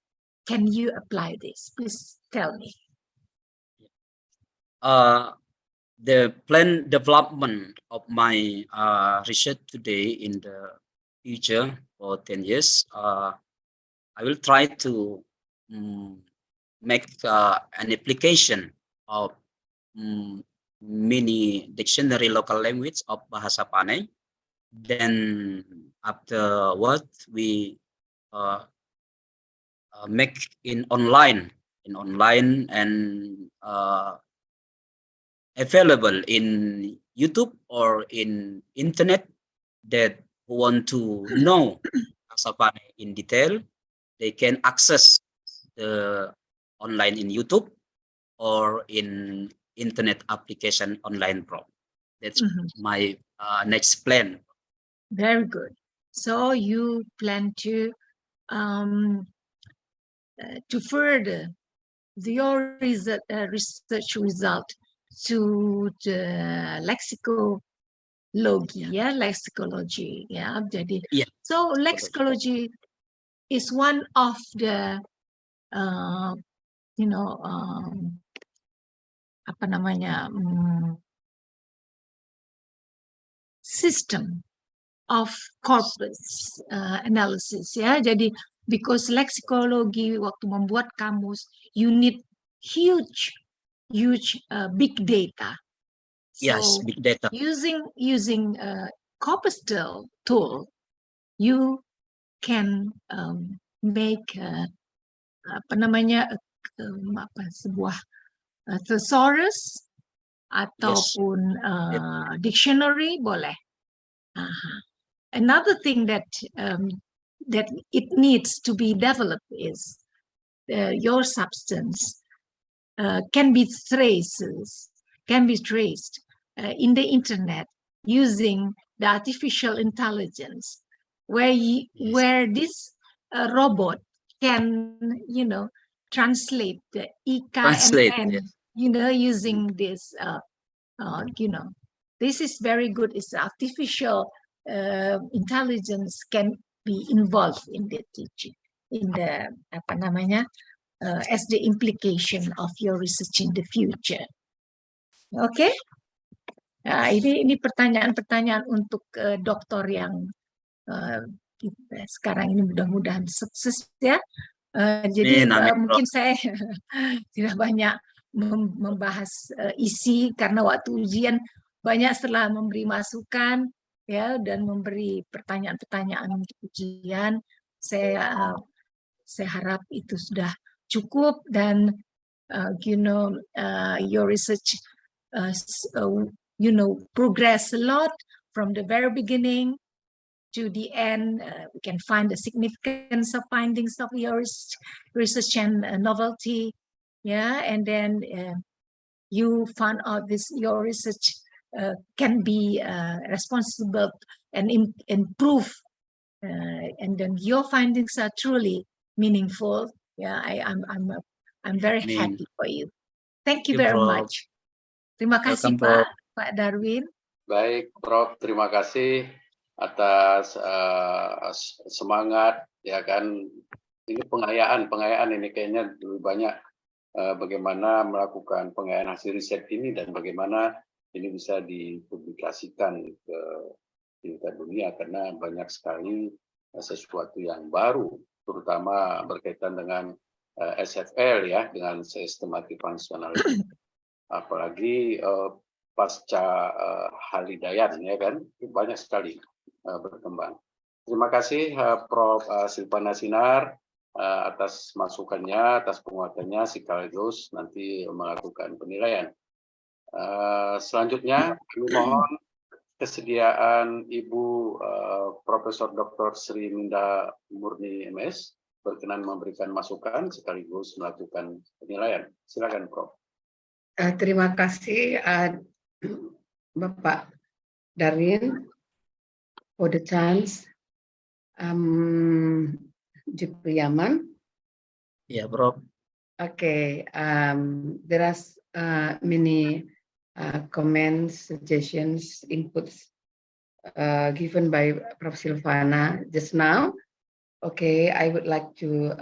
can you apply this? Please tell me. The plan development of my research today in the future for 10 years, I will try to make an application of mini dictionary local language of Bahasa Panay. Then afterward, we make in online and available in YouTube or in internet that want to know Bahasa Panay in detail. They can access the online in YouTube or in internet application online pro. That's my next plan. Very good. So you plan to further your research result to the lexicology, lexicology, Jadi, so lexicology is one of the system of corpus analysis, Jadi because lexicology waktu membuat kamus, you need huge big data. Yes, So big data. using corpus tool, you can make sebuah thesaurus ataupun dictionary boleh. Another thing that it needs to be developed is your substance can be traced in the internet using the artificial intelligence, where this robot can translate the IKNN, using this this is very good. It's artificial intelligence can be involved in the teaching, in the as the implication of your research in the future. Oke? Nah, ini pertanyaan-pertanyaan untuk dokter yang sekarang ini mudah-mudahan sukses ya. Jadi mungkin saya tidak banyak membahas isi karena waktu ujian banyak setelah memberi masukan dan memberi pertanyaan-pertanyaan untuk ujian. Saya harap itu sudah cukup dan your research progress a lot from the very beginning to the end. We can find the significance of findings of your research and novelty, and then you found out your research can be responsible and improve, and then your findings are truly meaningful. I'm very happy for you. Thank you very much. Terima kasih Pak Darwin. Baik, Prof. Terima kasih atas semangat ini pengayaan ini kayaknya lebih banyak bagaimana melakukan pengayaan hasil riset ini dan bagaimana ini bisa dipublikasikan ke tingkat dunia karena banyak sekali sesuatu yang baru, terutama berkaitan dengan SFL dengan systematic functional, apalagi pasca Halidayan banyak sekali berkembang. Terima kasih Prof. Silvana Sinar atas masukannya, atas penguatannya, sekaligus nanti melakukan penilaian. Selanjutnya, kami mohon kesediaan Ibu Profesor Dr. Sri Minda Murni MS berkenan memberikan masukan sekaligus melakukan penilaian. Silakan, Prof. Terima kasih Bapak Darwin for the chance. Jipriyaman. Ya, Prof. Okay, there are many comments, suggestions, inputs given by Prof. Silvana just now. Okay, I would like to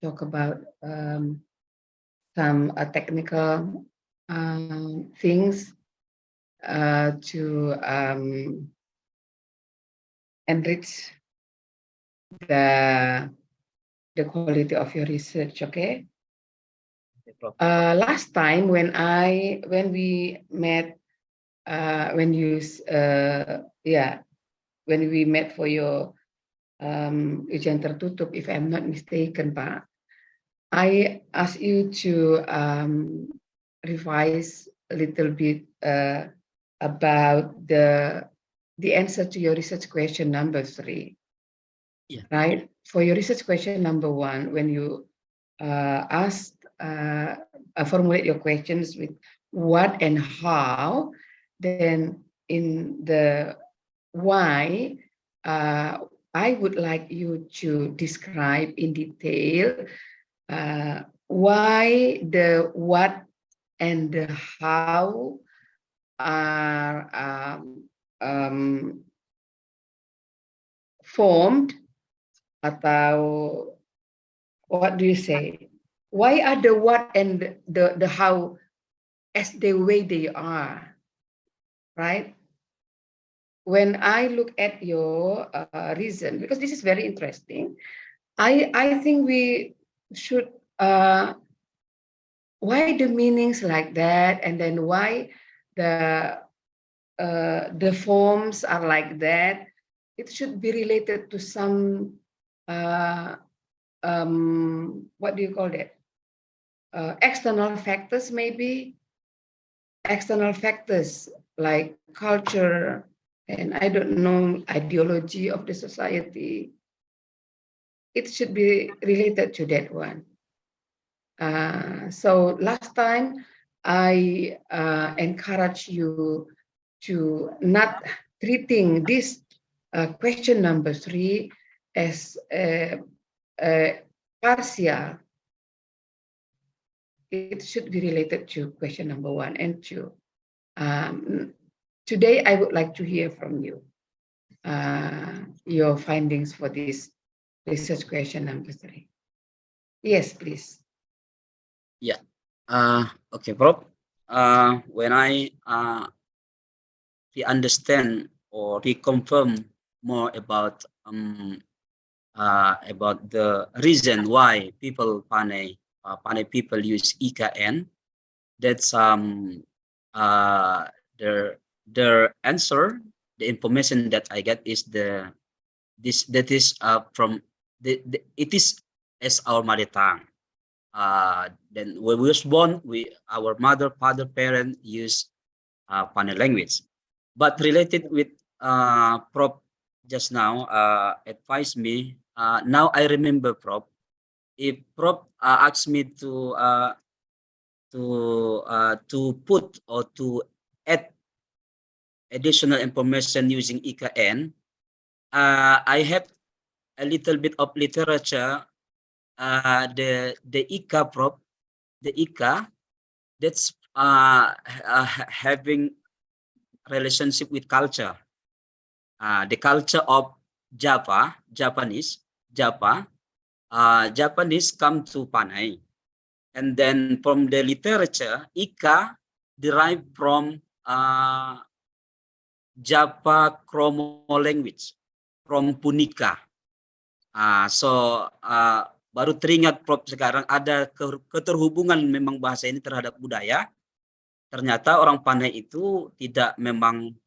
talk about some technical things to enrich the quality of your research. Okay. Last time when we met when we met for your ujian tertutup, if I'm not mistaken, Pak, I asked you to revise a little bit about the answer to your research question number 3. Yeah. Right? For your research question number 1, when you formulate your questions with what and how, then in the why, I would like you to describe in detail why the what and the how are formed, atau what do you say? Why are the what and the how as the way they are, right? When I look at your reason, because this is very interesting, I think we should why the meanings like that, and then why the forms are like that. It should be related to some what do you call that? External factors, maybe. External factors like culture and I don't know, ideology of the society. It should be related to that one. So last time I encourage you to not treating this question number 3 as partial. It should be related to question number 1 and 2. Today, I would like to hear from you your findings for this research question number 3. Yes, please. Yeah. Okay, Prof. When I understand or reconfirm more about the reason why people Panay people use IKN, that's their answer, the information that I get is it is as our mother tongue. Then when we was born, our mother, father, parent use Panay language. But related with Prof just now advised me. Now I remember, Prof. If Prof asked me to put or to add additional information using IKN, I have a little bit of literature. The IKA, Prof, the IKA that's having relationship with culture. The culture of Japanese come to Panay, and then from the literature, IKA derived from Japa Kromo language, from Punika. Baru teringat, Prof, sekarang ada keterhubungan memang bahasa ini terhadap budaya. Ternyata orang Panay itu tidak memang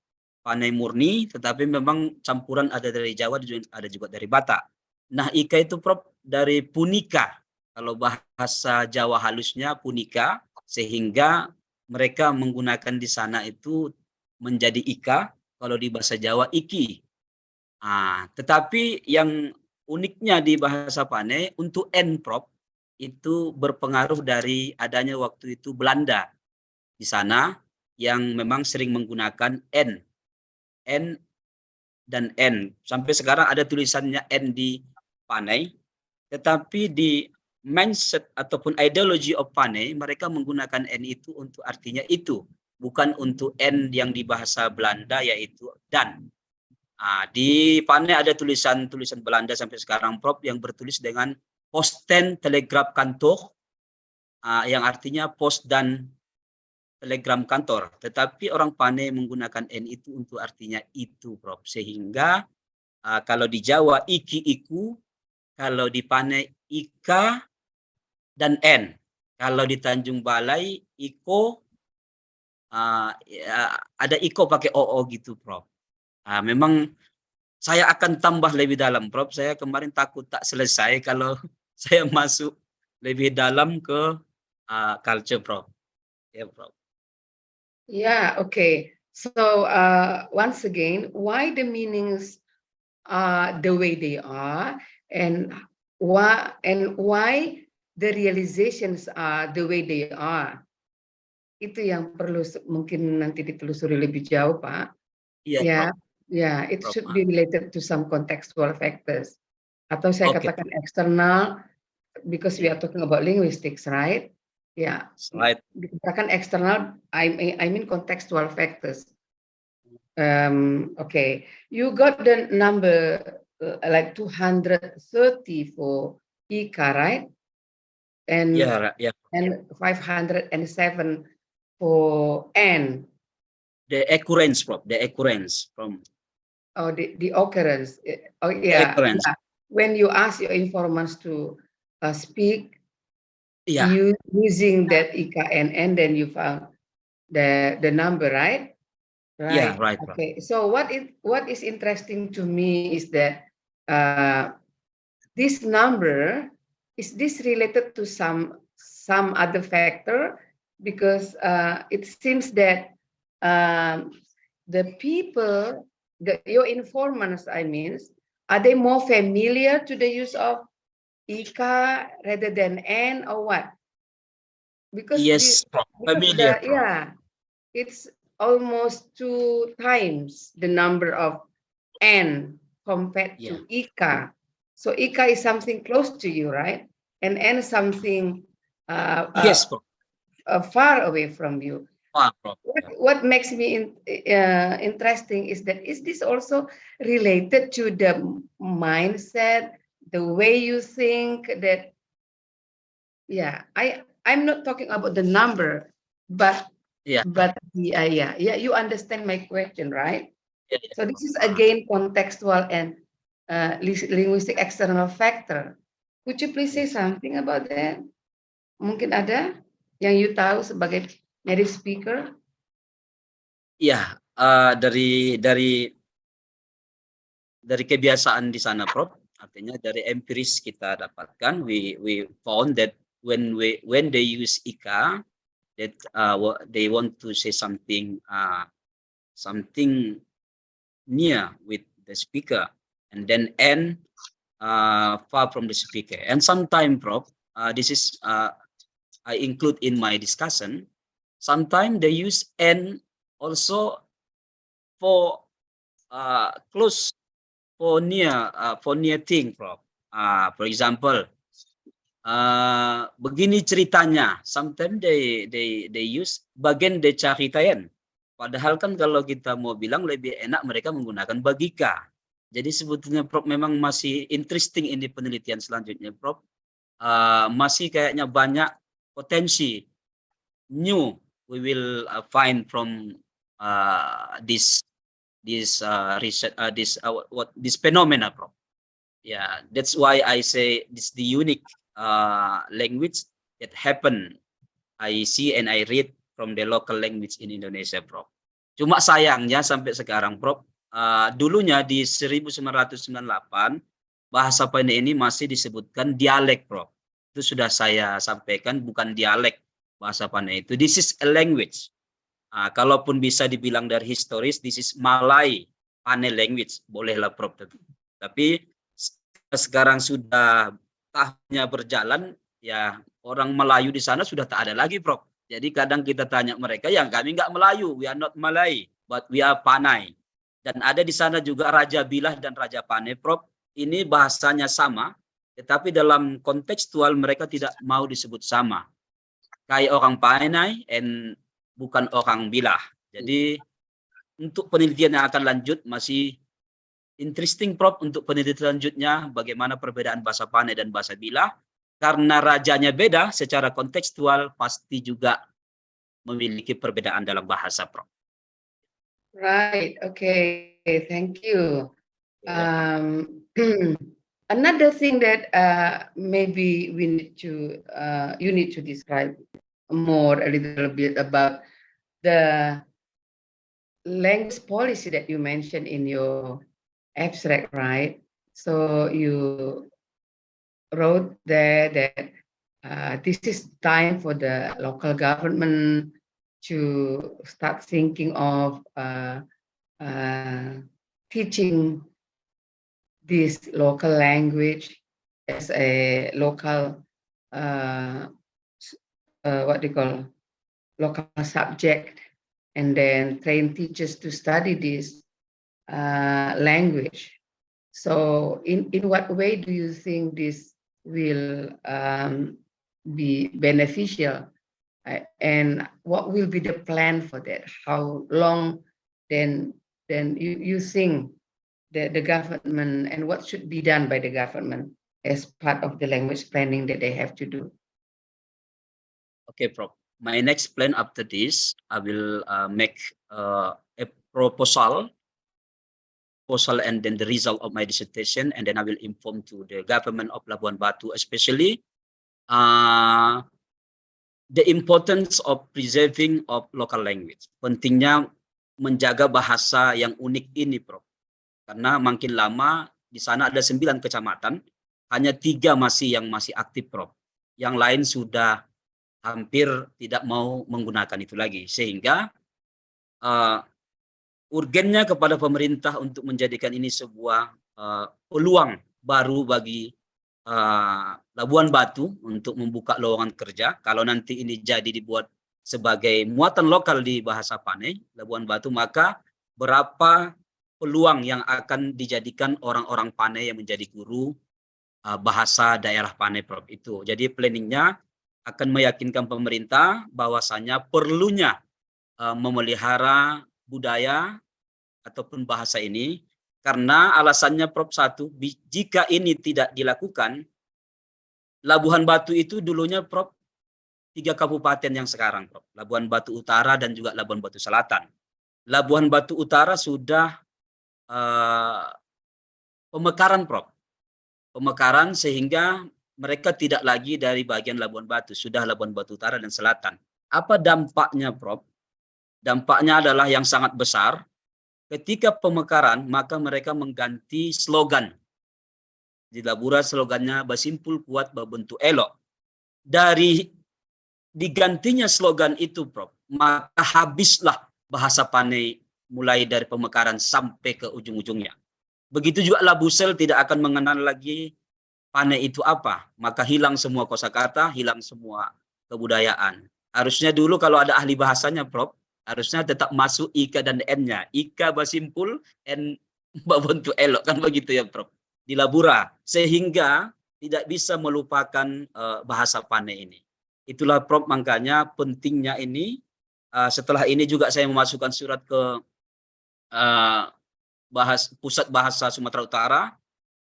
Panay murni, tetapi memang campuran ada dari Jawa, ada juga dari Batak. Nah, IKA itu, Prof, dari punika, kalau bahasa Jawa halusnya punika, sehingga mereka menggunakan di sana itu menjadi ika, kalau di bahasa Jawa iki. Tetapi yang uniknya di bahasa Pane untuk N Prof itu berpengaruh dari adanya waktu itu Belanda di sana yang memang sering menggunakan N dan N. Sampai sekarang ada tulisannya N di Pane, tetapi di mindset ataupun ideology of Pane mereka menggunakan N itu untuk artinya itu, bukan untuk N yang di bahasa Belanda yaitu dan. Di Pane ada tulisan Belanda sampai sekarang Prof yang bertulis dengan Posten Telegraf Kantor, yang artinya pos dan telegram kantor. Tetapi orang Pane menggunakan N itu untuk artinya itu Prof. Sehingga kalau di Jawa iki iku, kalau di Pane ika dan N. Kalau di Tanjung Balai iko, ada iko pakai OO gitu Prof. Memang saya akan tambah lebih dalam Prof. Saya kemarin takut tak selesai kalau saya masuk lebih dalam ke culture Prof. Ya Prof. Yeah, okay. So once again, why the meanings are the way they are, and why the realizations are the way they are. Itu yang perlu mungkin nanti ditelusuri lebih jauh, Pak. Iya. Yeah, it should be related to some contextual factors. Atau saya katakan external, because we are talking about linguistics, right? Yeah, right. Dikatakan external, I mean contextual factors. Okay, you got the number like 230 for Ika, right? And and 507 for N. The occurrence, Prof. The occurrence from. Oh, the occurrence. Oh, yeah. Occurrence. Yeah. When you ask your informants to speak, Yeah. using that IKN, and then you found the number, right? Right. Yeah, right. Okay. So what is interesting to me is that this number, is this related to some other factor? Because it seems that the people, your informants, I mean, are they more familiar to the use of Ika rather than N, or what? Because yes, familiar. Yeah, it's almost 2 times the number of N compared to Ika. So Ika is something close to you, right? And N something yes, far away from you. What makes me interesting is that is this also related to the mindset, the way you think that? Yeah, I'm not talking about the number, but you understand my question, right? So this is again contextual and linguistic external factor. Could you please say something about that? Mungkin ada yang you tahu sebagai native speaker? Ya, dari kebiasaan di sana, Prof. Artinya dari empiris kita dapatkan, we found that when they use Ika, that they want to say something near with the speaker, and then N far from the speaker. And sometimes, Prof, this is I include in my discussion. Sometimes they use N also for close, for near thing, Prof. For example, begini ceritanya. Sometimes they use bagian de caritain. Padahal kan kalau kita mau bilang lebih enak mereka menggunakan bagika. Jadi sebetulnya Prof memang masih interesting ini penelitian selanjutnya, Prof. Masih kayaknya banyak potensi new we will find from this research, this phenomena, Prof. Yeah, that's why I say this the unique language that happen. I see and I read from the local language in Indonesia, Prof. Cuma sayangnya sampai sekarang, Prof, dulunya di 1998 bahasa Panai ini masih disebutkan dialek, Prof. Itu sudah saya sampaikan, bukan dialek bahasa Panai itu. This is a language. Kalaupun bisa dibilang dari historis, this is Malay Panai language, bolehlah Prof. Tapi sekarang sudah tahunnya berjalan, ya orang Melayu di sana sudah tak ada lagi, Prof. Jadi kadang kita tanya mereka, yang kami nggak Melayu, we are not Malay, but we are Panai. Dan ada di sana juga Raja Bilah dan Raja Panai, Prof. Ini bahasanya sama, tetapi dalam kontekstual mereka tidak mau disebut sama. Kayak orang Panai and bukan orang Bilah. Jadi untuk penelitian yang akan lanjut masih interesting, Prof, untuk penelitian selanjutnya bagaimana perbedaan bahasa Panai dan bahasa Bilah. Karena rajanya beda secara kontekstual pasti juga memiliki perbedaan dalam bahasa, Prof. Right. Okay. Thank you. Another thing that maybe we need to you need to describe more a little bit about the language policy that you mentioned in your abstract, right? So you wrote there that this is time for the local government to start thinking of teaching this local language as a local what do you call local subject, and then train teachers to study this language. So in what way do you think this will be beneficial, and what will be the plan for that? How long then you think the government, and what should be done by the government as part of the language planning that they have to do? Okay, Prof. My next plan after this, I will make a proposal, and then the result of my dissertation, and then I will inform to the government of Labuan Batu, especially the importance of preserving of local language. Pentingnya menjaga bahasa yang unik ini, Prof. Karena makin lama di sana ada 9 kecamatan, hanya 3 yang masih aktif, Prof. Yang lain sudah hampir tidak mau menggunakan itu lagi, sehingga urgennya kepada pemerintah untuk menjadikan ini sebuah peluang baru bagi Labuan Batu untuk membuka lowongan kerja. Kalau nanti ini jadi dibuat sebagai muatan lokal di bahasa Panai, Labuan Batu, maka berapa peluang yang akan dijadikan orang-orang Panai yang menjadi guru bahasa daerah Panai, Prof. Itu. Jadi planningnya akan meyakinkan pemerintah bahwasanya perlunya memelihara budaya ataupun bahasa ini, karena alasannya, Prof, satu, jika ini tidak dilakukan, Labuan Batu itu dulunya, Prof, 3 kabupaten yang sekarang, Prof. Labuan Batu Utara dan juga Labuan Batu Selatan. Labuan Batu Utara sudah pemekaran, Prof. Pemekaran sehingga mereka tidak lagi dari bagian Labuan Batu, sudah Labuan Batu Utara dan Selatan. Apa dampaknya, Prof? Dampaknya adalah yang sangat besar. Ketika pemekaran, maka mereka mengganti slogan. Di Labura slogannya Basimpul Kuat Babentuk Elok. Dari digantinya slogan itu, Prof, maka habislah bahasa Panai mulai dari pemekaran sampai ke ujung-ujungnya. Begitu juga Labusel tidak akan mengenal lagi Panai itu apa, maka hilang semua kosakata, hilang semua kebudayaan. Harusnya dulu kalau ada ahli bahasanya, Prof, harusnya tetap masuk Ika dan N-nya. Ika Basimpul, N Babentuk Elok, kan begitu ya, Prof, di Labura, sehingga tidak bisa melupakan bahasa Panai ini. Itulah, Prof, makanya pentingnya ini. Setelah ini juga saya memasukkan surat ke Pusat Bahasa Sumatera Utara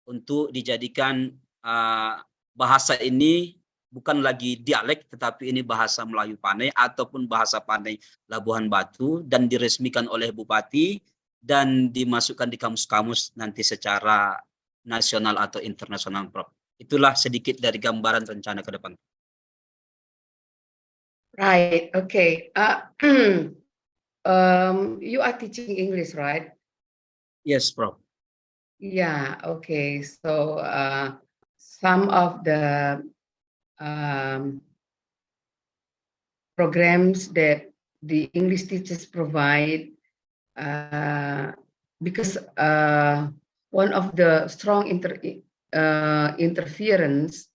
untuk dijadikan bahasa ini bukan lagi dialek, tetapi ini bahasa Melayu Panai ataupun bahasa Panai Labuan Batu, dan diresmikan oleh Bupati dan dimasukkan di kamus-kamus nanti secara nasional atau internasional, Prof. Itulah sedikit dari gambaran rencana ke depan. Right. Okay. You are teaching English, right? Yes, Prof. Yeah, okay. So some of the programs that the English teachers provide, because one of the strong interference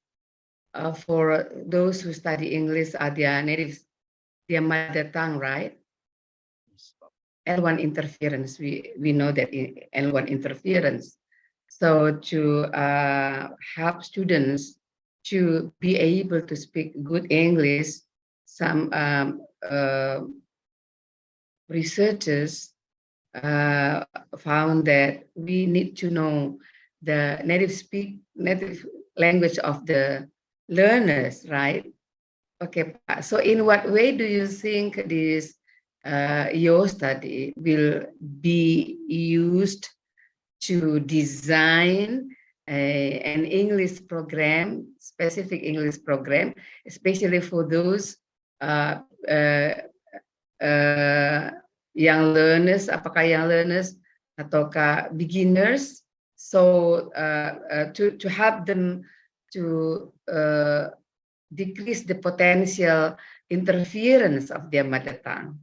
for those who study English are their mother tongue, right? L1 interference, we know that L1 interference. So to help students to be able to speak good English, some researchers found that we need to know the native language of the learners, right? Okay, so in what way do you think this your study will be used to design an English program, specific English program, especially for those young learners, apakah young learners ataukah beginners? So to help them to decrease the potential interference of their mother tongue.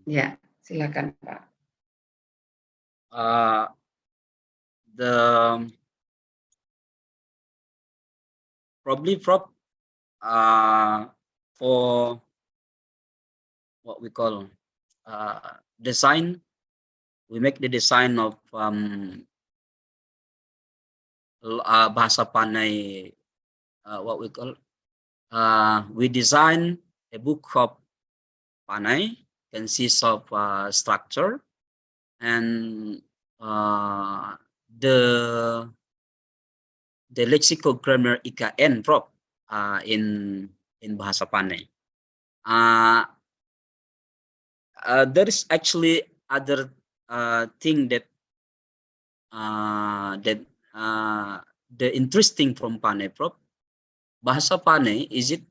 Ya, silakan Pak. Probably for what we call design, we make the design of Bahasa Panay, what we call, we design a book of Panay, consists of structure and the lexical grammar IKN prop in Bahasa Panay. There is actually other thing that the interesting from Panay prop. Bahasa Panay is it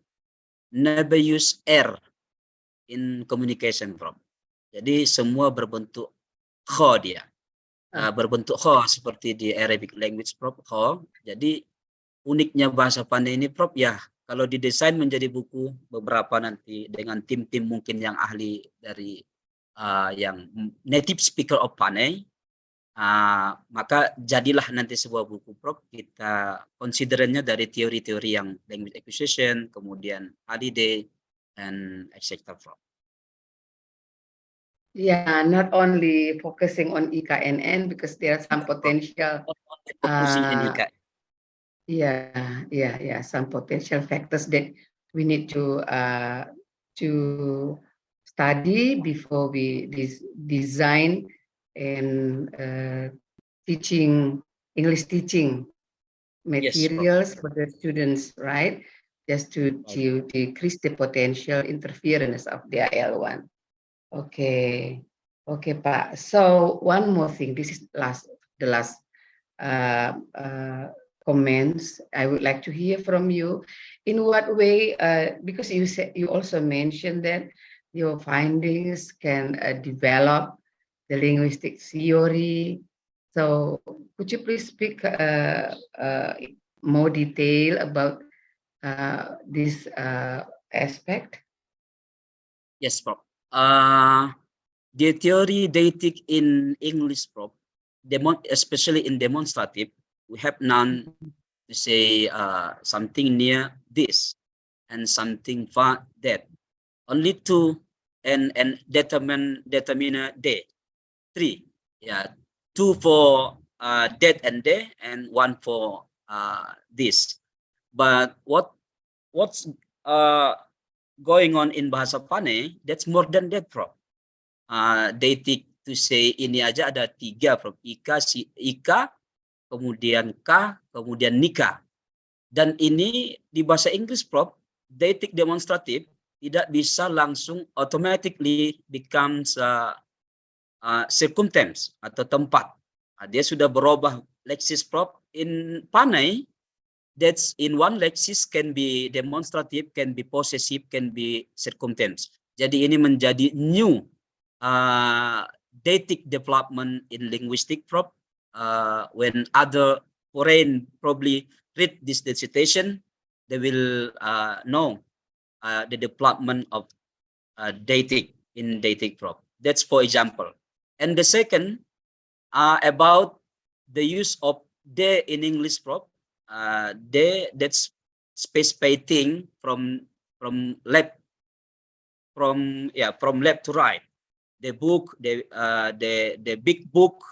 never use R in communication prop. Jadi semua berbentuk kho dia. Berbentuk kho seperti di Arabic language prop kho. Jadi uniknya Bahasa Panay ini prop ya, kalau didesain menjadi buku beberapa nanti dengan tim-tim mungkin yang ahli dari yang native speaker of Panay, maka jadilah nanti sebuah buku prop. Kita considernya dari teori-teori yang language acquisition, kemudian holiday and etc. prop. Yeah, not only focusing on IKNN because there are some potential. Yeah, some potential factors that we need to study before we design and teaching English teaching materials for the students, right? Just to decrease the potential interference of their L1. Okay, Pak. So one more thing. This is the last comments I would like to hear from you. In what way? Because you also mentioned that your findings can develop the linguistic theory. So could you please speak more detail about this aspect? Yes, Prof. The theory deictic in English, Prof, especially in demonstrative, we have none to say something near this and something far that. Only two and determiner day. Three. Yeah, two for that and day and one for this. But what's going on in Bahasa Panay, that's more than that, Prof. Deictic to say ini aja ada tiga, Prof. Ika, kemudian K, kemudian Nika. Dan ini di bahasa Inggris, Prof, deictic demonstrative tidak bisa langsung automatically becomes circumstance atau tempat. Dia sudah berubah leksis, Prof. In Panay, that's in one leksis can be demonstrative, can be possessive, can be circumstance. Jadi ini menjadi new deictic development in linguistic, Prof. when other foreign probably read this dissertation, they will know the development of deictic in deictic prop. That's for example. And the second about the use of they in English prop. They that's specified thing from left from left to right. The book, the big book